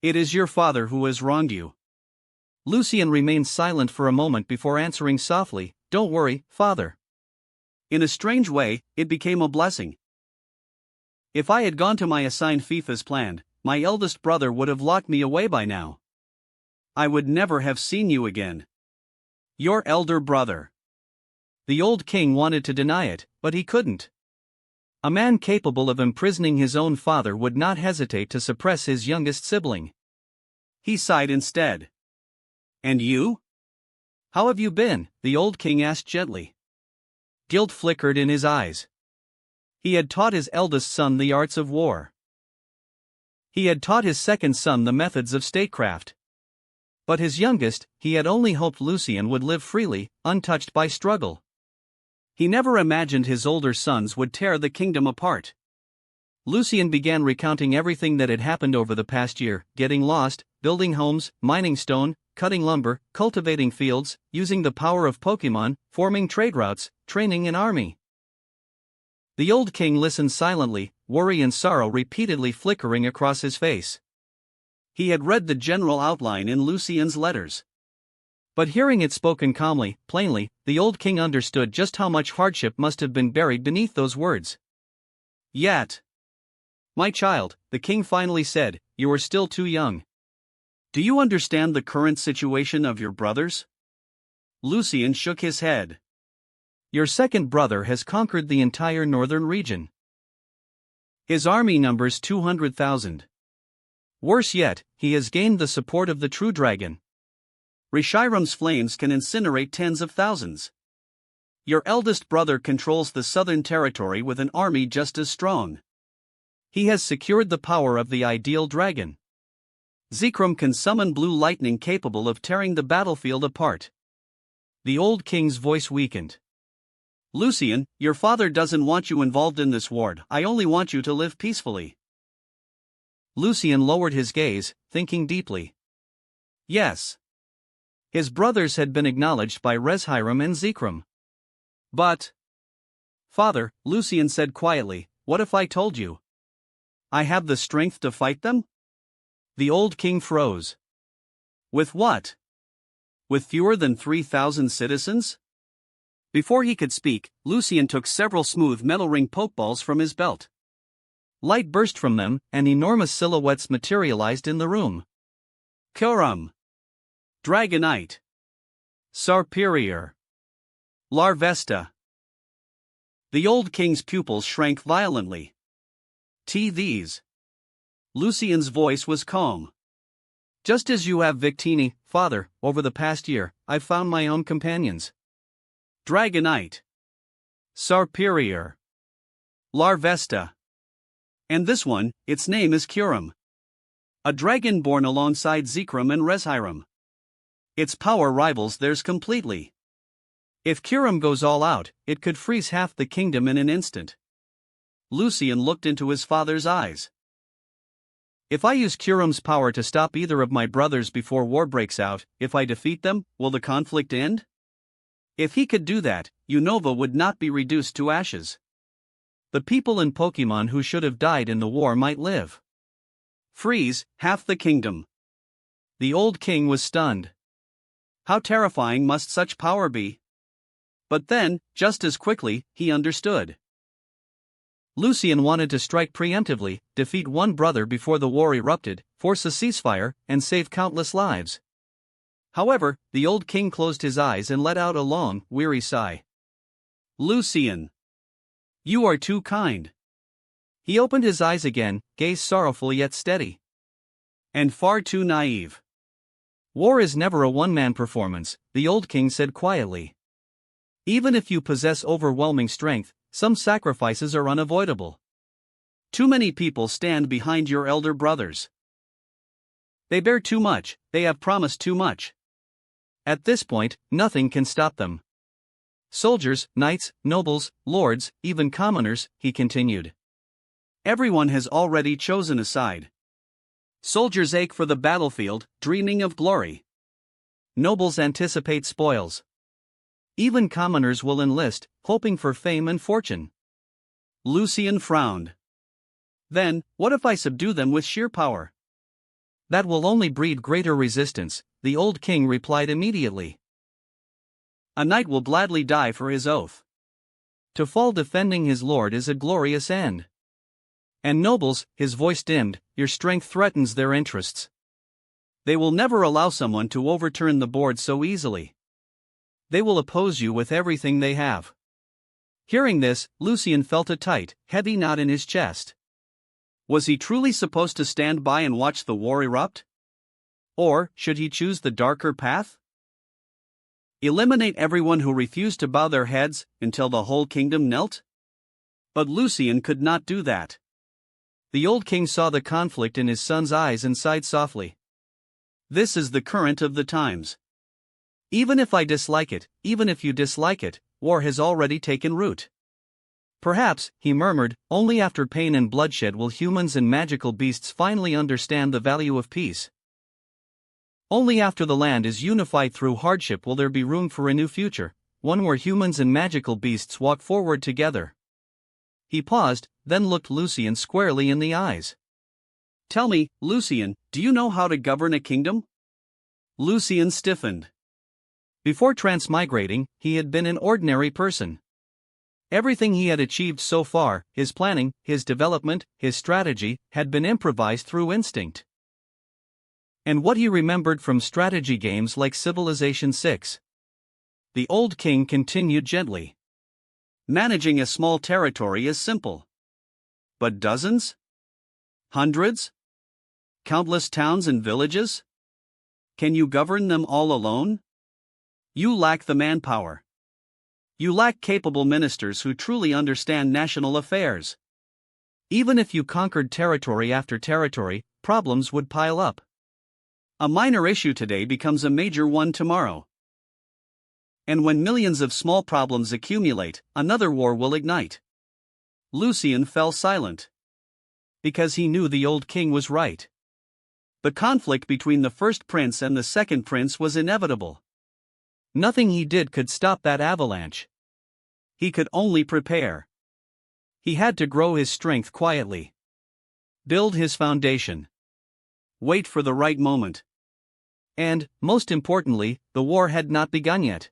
It is your father who has wronged you. Lucian remained silent for a moment before answering softly, "Don't worry, father." In a strange way, it became a blessing. If I had gone to my assigned fief as planned, my eldest brother would have locked me away by now. I would never have seen you again. Your elder brother. The old king wanted to deny it, but he couldn't. A man capable of imprisoning his own father would not hesitate to suppress his youngest sibling. He sighed instead. And you? "How have you been?" the old king asked gently. Guilt flickered in his eyes. He had taught his eldest son the arts of war. He had taught his second son the methods of statecraft. But his youngest, he had only hoped Lucian would live freely, untouched by struggle. He never imagined his older sons would tear the kingdom apart. Lucian began recounting everything that had happened over the past year, getting lost, building homes, mining stone, cutting lumber, cultivating fields, using the power of Pokémon, forming trade routes, training an army. The old king listened silently, worry and sorrow repeatedly flickering across his face. He had read the general outline in Lucian's letters. But hearing it spoken calmly, plainly, the old king understood just how much hardship must have been buried beneath those words. Yet, "My child," the king finally said, "you are still too young. Do you understand the current situation of your brothers?" Lucian shook his head. Your second brother has conquered the entire northern region. His army numbers 200,000. Worse yet, he has gained the support of the true dragon. Reshiram's flames can incinerate tens of thousands. Your eldest brother controls the southern territory with an army just as strong. He has secured the power of the ideal dragon. Zekrom can summon blue lightning capable of tearing the battlefield apart. The old king's voice weakened. Lucian, your father doesn't want you involved in this war. I only want you to live peacefully. Lucian lowered his gaze, thinking deeply. Yes. His brothers had been acknowledged by Reshiram and Zekrom. But, "Father," Lucian said quietly, "what if I told you I have the strength to fight them?" The old king froze. With what? With fewer than 3,000 citizens? Before he could speak, Lucian took several smooth metal ring pokeballs from his belt. Light burst from them, and enormous silhouettes materialized in the room. Kyurem. Dragonite. Superior. Larvesta. The old king's pupils shrank violently. These. Lucian's voice was calm. Just as you have Victini, father, over the past year, I've found my own companions. Dragonite. Superior. Larvesta. And this one, its name is Kyurem. A dragon born alongside Zekrom and Reshiram. Its power rivals theirs completely. If Kyurem goes all out, it could freeze half the kingdom in an instant. Lucian looked into his father's eyes. If I use Kyurem's power to stop either of my brothers before war breaks out, if I defeat them, will the conflict end? If he could do that, Unova would not be reduced to ashes. The people in Pokémon who should have died in the war might live. Freeze half the kingdom. The old king was stunned. How terrifying must such power be? But then, just as quickly, he understood. Lucian wanted to strike preemptively, defeat one brother before the war erupted, force a ceasefire, and save countless lives. However, the old king closed his eyes and let out a long, weary sigh. Lucian. You are too kind. He opened his eyes again, gaze sorrowful yet steady. And far too naive. War is never a one-man performance, the old king said quietly. Even if you possess overwhelming strength, some sacrifices are unavoidable. Too many people stand behind your elder brothers. They bear too much, they have promised too much. At this point, nothing can stop them. Soldiers, knights, nobles, lords, even commoners, he continued. Everyone has already chosen a side. Soldiers ache for the battlefield, dreaming of glory. Nobles anticipate spoils. Even commoners will enlist, hoping for fame and fortune. Lucian frowned. Then, what if I subdue them with sheer power? That will only breed greater resistance, the old king replied immediately. A knight will gladly die for his oath. To fall defending his lord is a glorious end. And nobles, his voice dimmed, your strength threatens their interests. They will never allow someone to overturn the board so easily. They will oppose you with everything they have. Hearing this, Lucian felt a tight, heavy knot in his chest. Was he truly supposed to stand by and watch the war erupt? Or should he choose the darker path? Eliminate everyone who refused to bow their heads until the whole kingdom knelt? But Lucian could not do that. The old king saw the conflict in his son's eyes and sighed softly. This is the current of the times. Even if I dislike it, even if you dislike it, war has already taken root. Perhaps, he murmured, only after pain and bloodshed will humans and magical beasts finally understand the value of peace. Only after the land is unified through hardship will there be room for a new future, one where humans and magical beasts walk forward together. He paused, then looked Lucian squarely in the eyes. Tell me, Lucian, do you know how to govern a kingdom? Lucian stiffened. Before transmigrating, he had been an ordinary person. Everything he had achieved so far, his planning, his development, his strategy, had been improvised through instinct. And what he remembered from strategy games like Civilization VI. The old king continued gently. Managing a small territory is simple. But dozens? Hundreds? Countless towns and villages? Can you govern them all alone? You lack the manpower. You lack capable ministers who truly understand national affairs. Even if you conquered territory after territory, problems would pile up. A minor issue today becomes a major one tomorrow. And when millions of small problems accumulate, another war will ignite. Lucian fell silent. Because he knew the old king was right. The conflict between the first prince and the second prince was inevitable. Nothing he did could stop that avalanche. He could only prepare. He had to grow his strength quietly. Build his foundation. Wait for the right moment. And, most importantly, the war had not begun yet.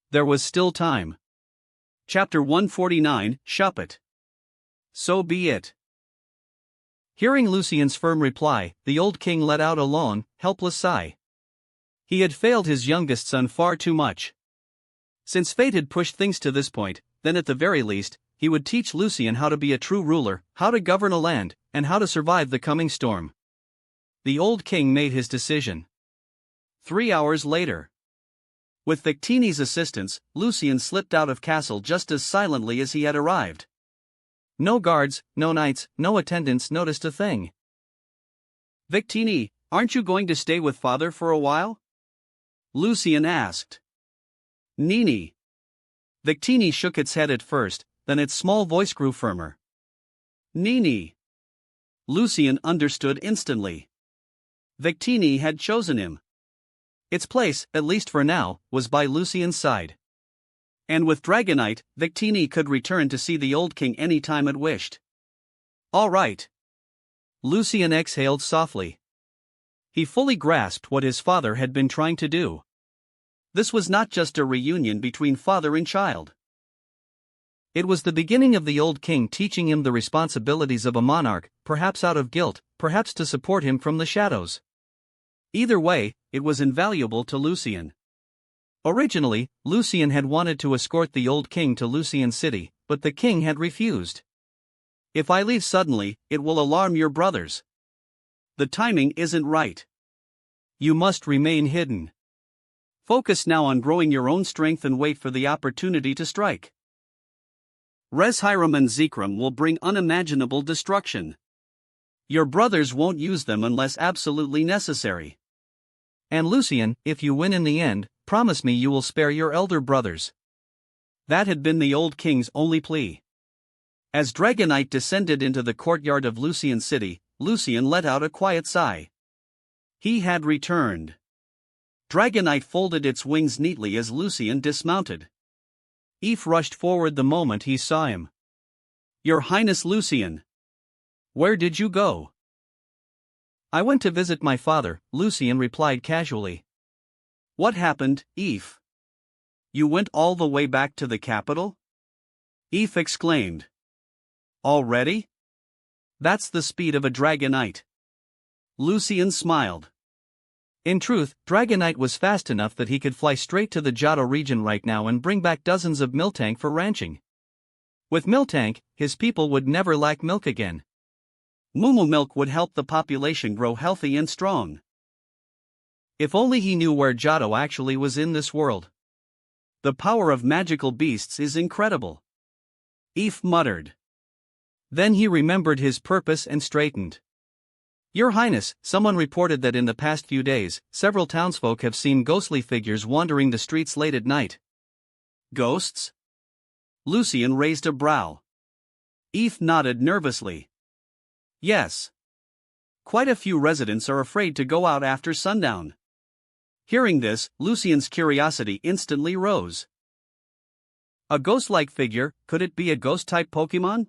There was still time. Chapter 149, Shuppet. So be it. Hearing Lucian's firm reply, the old king let out a long, helpless sigh. He had failed his youngest son far too much. Since fate had pushed things to this point, then at the very least, he would teach Lucian how to be a true ruler, how to govern a land, and how to survive the coming storm. The old king made his decision. 3 hours later. With Victini's assistance, Lucian slipped out of castle just as silently as he had arrived. No guards, no knights, no attendants noticed a thing. Victini, aren't you going to stay with father for a while? Lucian asked. Nini. Victini shook its head at first, then its small voice grew firmer. Nini. Lucian understood instantly. Victini had chosen him. Its place, at least for now, was by Lucian's side. And with Dragonite, Victini could return to see the old king any time it wished. All right. Lucian exhaled softly. He fully grasped what his father had been trying to do. This was not just a reunion between father and child. It was the beginning of the old king teaching him the responsibilities of a monarch, perhaps out of guilt, perhaps to support him from the shadows. Either way, it was invaluable to Lucian. Originally, Lucian had wanted to escort the old king to Lucian City, but the king had refused. If I leave suddenly, it will alarm your brothers. The timing isn't right. You must remain hidden. Focus now on growing your own strength and wait for the opportunity to strike. Reshiram and Zekrom will bring unimaginable destruction. Your brothers won't use them unless absolutely necessary. And Lucian, if you win in the end, promise me you will spare your elder brothers. That had been the old king's only plea. As Dragonite descended into the courtyard of Lucian City, Lucian let out a quiet sigh. He had returned. Dragonite folded its wings neatly as Lucian dismounted. Eve rushed forward the moment he saw him. "Your Highness Lucian! Where did you go?" "I went to visit my father," Lucian replied casually. "What happened, Eve? You went all the way back to the capital?" Eve exclaimed. "Already? That's the speed of a Dragonite." Lucian smiled. In truth, Dragonite was fast enough that he could fly straight to the Johto region right now and bring back dozens of Miltank for ranching. With Miltank, his people would never lack milk again. Mumu milk would help the population grow healthy and strong. If only he knew where Johto actually was in this world. The power of magical beasts is incredible. Eve muttered. Then he remembered his purpose and straightened. "Your Highness, someone reported that in the past few days, several townsfolk have seen ghostly figures wandering the streets late at night." "Ghosts?" Lucian raised a brow. Eve nodded nervously. "Yes. Quite a few residents are afraid to go out after sundown." Hearing this, Lucian's curiosity instantly rose. A ghost-like figure, could it be a ghost-type Pokémon?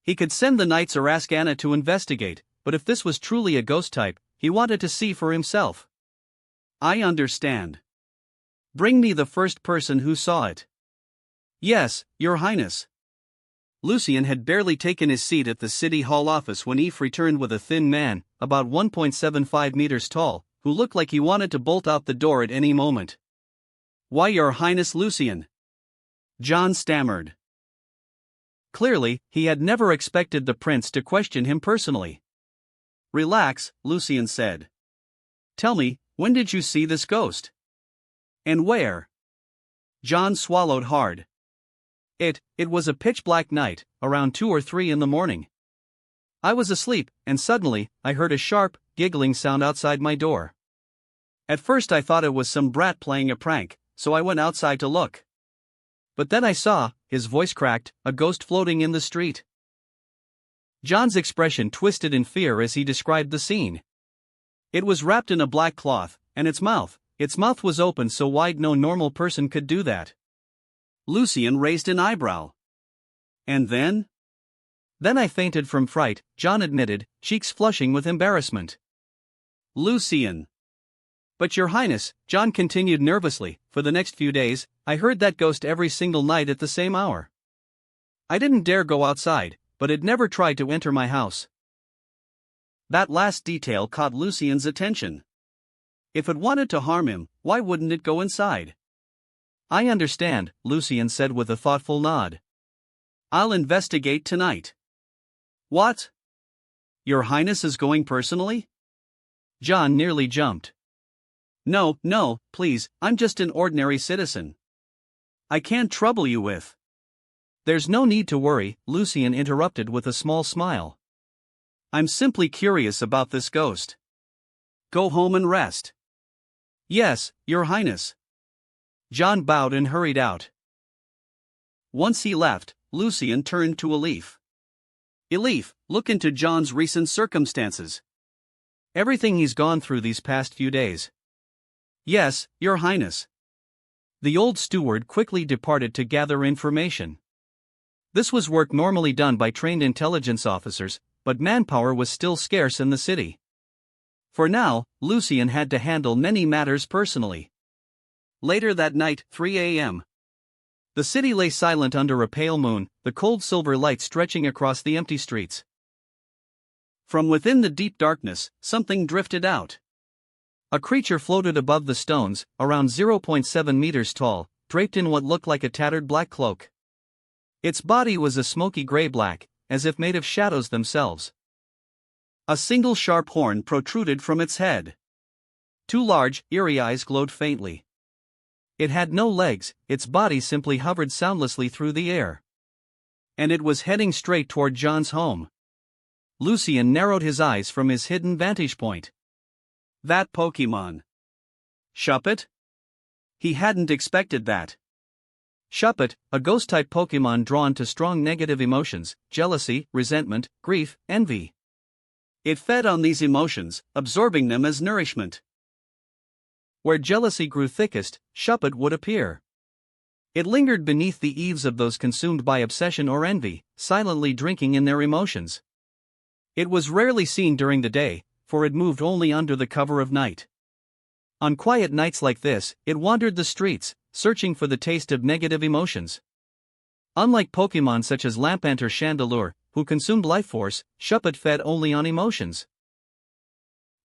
He could send the knights or ask Anna to investigate, but if this was truly a ghost type, he wanted to see for himself. "I understand. Bring me the first person who saw it." "Yes, Your Highness." Lucian had barely taken his seat at the City Hall office when Eve returned with a thin man, about 1.75 meters tall, who looked like he wanted to bolt out the door at any moment. "Why, Your Highness Lucian?" John stammered. Clearly, he had never expected the prince to question him personally. "Relax," Lucian said. "Tell me, when did you see this ghost? And where?" John swallowed hard. It was a pitch-black night, around 2 or 3 in the morning. I was asleep, and suddenly, I heard a sharp, giggling sound outside my door. At first I thought it was some brat playing a prank, so I went outside to look. But then I saw," his voice cracked, "a ghost floating in the street." John's expression twisted in fear as he described the scene. It was wrapped in a black cloth, and its mouth was open so wide no normal person could do that. Lucian raised an eyebrow. "And then?" "Then I fainted from fright," John admitted, cheeks flushing with embarrassment. "Lucian." "But Your Highness," John continued nervously, "for the next few days, I heard that ghost every single night at the same hour. I didn't dare go outside, but it never tried to enter my house." That last detail caught Lucian's attention. If it wanted to harm him, why wouldn't it go inside? "I understand," Lucian said with a thoughtful nod. "I'll investigate tonight." "What? Your Highness is going personally?" John nearly jumped. No, please, I'm just an ordinary citizen. I can't trouble you with." "There's no need to worry," Lucian interrupted with a small smile. "I'm simply curious about this ghost. Go home and rest." "Yes, Your Highness." John bowed and hurried out. Once he left, Lucian turned to Elif. "Elif, look into John's recent circumstances." "Everything he's gone through these past few days." "Yes, Your Highness." The old steward quickly departed to gather information. This was work normally done by trained intelligence officers, but manpower was still scarce in the city. For now, Lucian had to handle many matters personally. Later that night, 3 a.m. The city lay silent under a pale moon, the cold silver light stretching across the empty streets. From within the deep darkness, something drifted out. A creature floated above the stones, around 0.7 meters tall, draped in what looked like a tattered black cloak. Its body was a smoky gray-black, as if made of shadows themselves. A single sharp horn protruded from its head. 2 large, eerie eyes glowed faintly. It had no legs, its body simply hovered soundlessly through the air. And it was heading straight toward John's home. Lucian narrowed his eyes from his hidden vantage point. That Pokémon. Shuppet? He hadn't expected that. Shuppet, a ghost-type Pokémon drawn to strong negative emotions, jealousy, resentment, grief, envy. It fed on these emotions, absorbing them as nourishment. Where jealousy grew thickest, Shuppet would appear. It lingered beneath the eaves of those consumed by obsession or envy, silently drinking in their emotions. It was rarely seen during the day, for it moved only under the cover of night. On quiet nights like this, it wandered the streets, searching for the taste of negative emotions. Unlike Pokémon such as Lampant or Chandelure, who consumed life force, Shuppet fed only on emotions.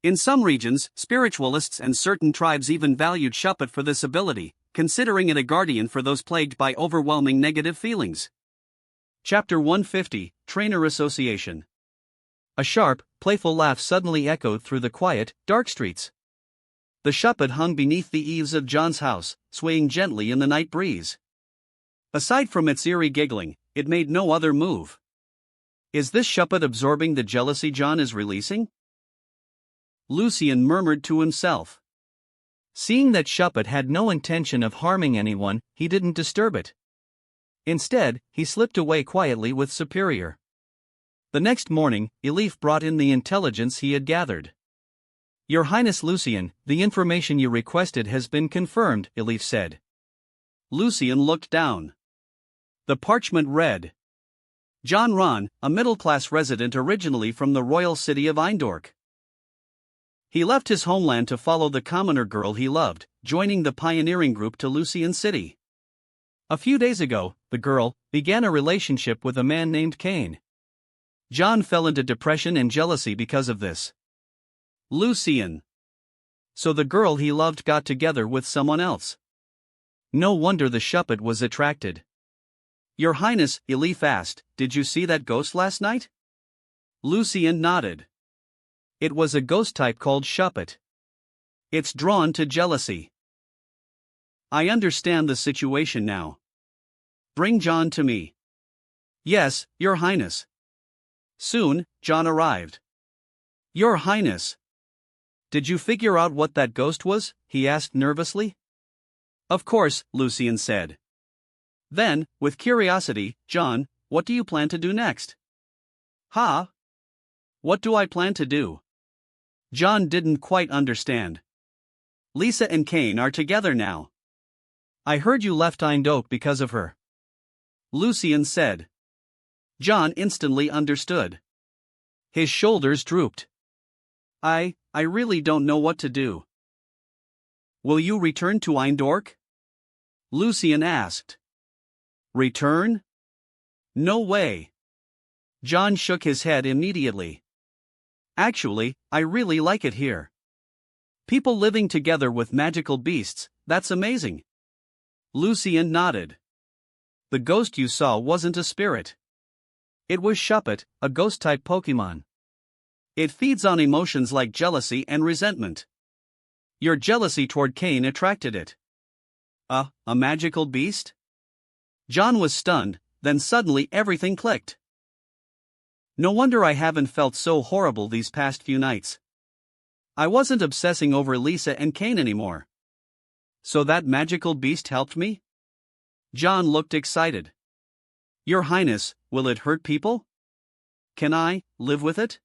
In some regions, spiritualists and certain tribes even valued Shuppet for this ability, considering it a guardian for those plagued by overwhelming negative feelings. Chapter 150, Trainer Association. A sharp, playful laugh suddenly echoed through the quiet, dark streets. The Shuppet hung beneath the eaves of John's house, swaying gently in the night breeze. Aside from its eerie giggling, it made no other move. Is this Shuppet absorbing the jealousy John is releasing? Lucien murmured to himself. Seeing that Shuppet had no intention of harming anyone, he didn't disturb it. Instead, he slipped away quietly with Superior. The next morning, Elif brought in the intelligence he had gathered. Your Highness Lucien, the information you requested has been confirmed, Elif said. Lucien looked down. The parchment read: John Ron, a middle-class resident originally from the royal city of Eindork. He left his homeland to follow the commoner girl he loved, joining the pioneering group to Lucien City. A few days ago, the girl began a relationship with a man named Kane. John fell into depression and jealousy because of this. Lucien. So the girl he loved got together with someone else. No wonder the Shuppet was attracted. Your Highness, Elif asked, did you see that ghost last night? Lucien nodded. It was a ghost type called Shuppet. It's drawn to jealousy. I understand the situation now. Bring John to me. Yes, Your Highness. Soon, John arrived. Your Highness. Did you figure out what that ghost was? He asked nervously. Of course, Lucien said. Then, with curiosity, John, what do you plan to do next? Huh? What do I plan to do? John didn't quite understand. Lisa and Kane are together now. I heard you left Eindhoven because of her. Lucien said. John instantly understood. His shoulders drooped. I really don't know what to do. Will you return to Eindork? Lucien asked. Return? No way. John shook his head immediately. Actually, I really like it here. People living together with magical beasts, that's amazing. Lucien nodded. The ghost you saw wasn't a spirit. It was Shuppet, a ghost-type Pokémon. It feeds on emotions like jealousy and resentment. Your jealousy toward Kane attracted it. A magical beast? John was stunned, then suddenly everything clicked. No wonder I haven't felt so horrible these past few nights. I wasn't obsessing over Lisa and Kane anymore. So that magical beast helped me? John looked excited. Your Highness, will it hurt people? Can I live with it?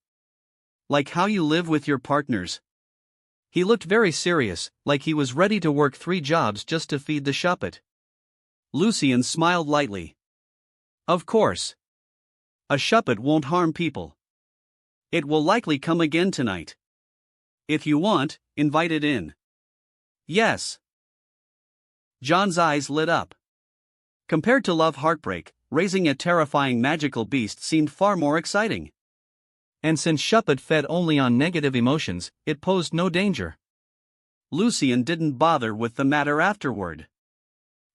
Like how you live with your partners. He looked very serious, like he was ready to work 3 jobs just to feed the Shuppet. Lucien smiled lightly. Of course. A Shuppet won't harm people. It will likely come again tonight. If you want, invite it in. Yes. John's eyes lit up. Compared to love heartbreak, raising a terrifying magical beast seemed far more exciting. And since Shuppet fed only on negative emotions, it posed no danger. Lucien didn't bother with the matter afterward.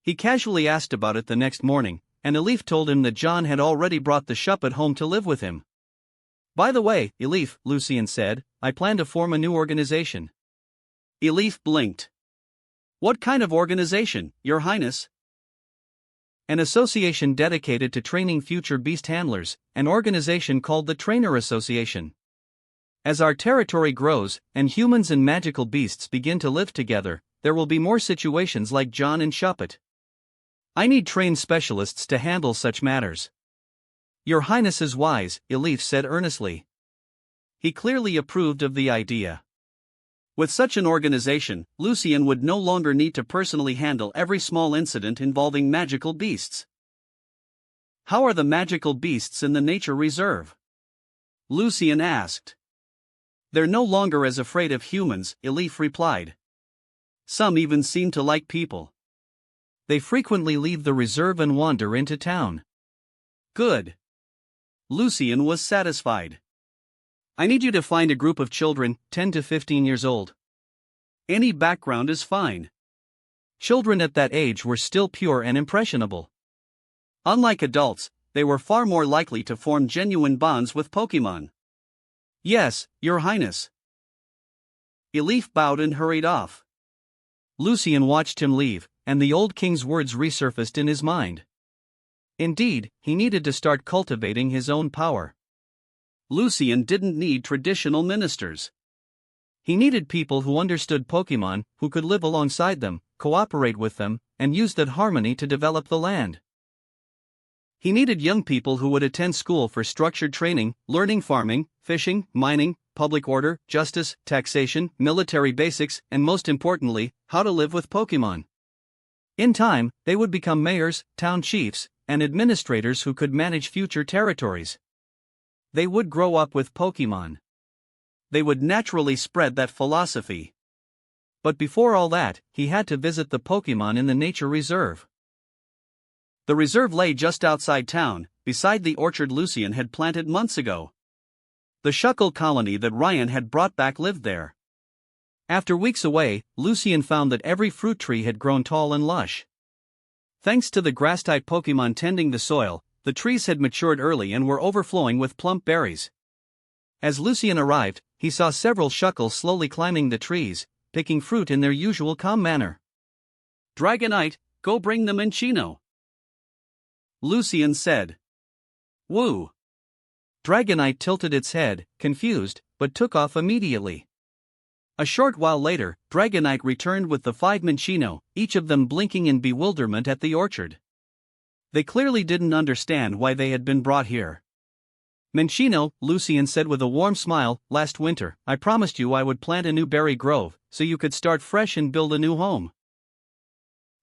He casually asked about it the next morning, and Elif told him that John had already brought the Shuppet home to live with him. By the way, Elif, Lucien said, I plan to form a new organization. Elif blinked. What kind of organization, Your Highness? An association dedicated to training future beast handlers, an organization called the Trainer Association. As our territory grows, and humans and magical beasts begin to live together, there will be more situations like John and Shuppet. I need trained specialists to handle such matters. Your Highness is wise, Elif said earnestly. He clearly approved of the idea. With such an organization, Lucien would no longer need to personally handle every small incident involving magical beasts. How are the magical beasts in the nature reserve? Lucien asked. They're no longer as afraid of humans, Elif replied. Some even seem to like people. They frequently leave the reserve and wander into town. Good. Lucien was satisfied. I need you to find a group of children, 10 to 15 years old. Any background is fine. Children at that age were still pure and impressionable. Unlike adults, they were far more likely to form genuine bonds with Pokémon. Yes, Your Highness. Elif bowed and hurried off. Lucien watched him leave, and the old king's words resurfaced in his mind. Indeed, he needed to start cultivating his own power. Lucien didn't need traditional ministers. He needed people who understood Pokémon, who could live alongside them, cooperate with them, and use that harmony to develop the land. He needed young people who would attend school for structured training, learning farming, fishing, mining, public order, justice, taxation, military basics, and most importantly, how to live with Pokémon. In time, they would become mayors, town chiefs, and administrators who could manage future territories. They would grow up with Pokémon. They would naturally spread that philosophy. But before all that, he had to visit the Pokémon in the nature reserve. The reserve lay just outside town, beside the orchard Lucien had planted months ago. The Shuckle colony that Ryan had brought back lived there. After weeks away, Lucien found that every fruit tree had grown tall and lush. Thanks to the grass-type Pokémon tending the soil, the trees had matured early and were overflowing with plump berries. As Lucien arrived, he saw several Shuckles slowly climbing the trees, picking fruit in their usual calm manner. Dragonite, go bring the Minccino, Lucien said. Woo! Dragonite tilted its head, confused, but took off immediately. A short while later, Dragonite returned with the 5 Minccino, each of them blinking in bewilderment at the orchard. They clearly didn't understand why they had been brought here. Minccino, Lucien said with a warm smile, last winter, I promised you I would plant a new berry grove, so you could start fresh and build a new home.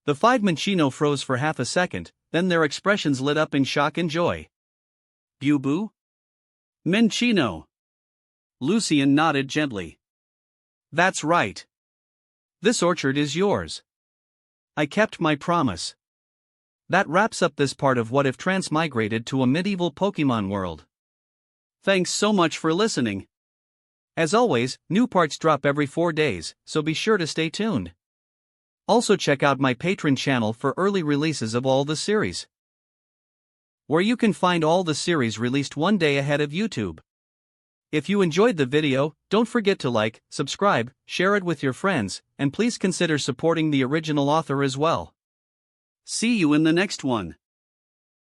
The 5 Minccino froze for half a second, then their expressions lit up in shock and joy. Bubu? Minccino. Lucien nodded gently. That's right. This orchard is yours. I kept my promise. That wraps up this part of What If Transmigrated to a Medieval Pokémon World. Thanks so much for listening. As always, new parts drop every 4 days, so be sure to stay tuned. Also check out my Patreon channel for early releases of all the series, where you can find all the series released one day ahead of YouTube. If you enjoyed the video, don't forget to like, subscribe, share it with your friends, and please consider supporting the original author as well. See you in the next one.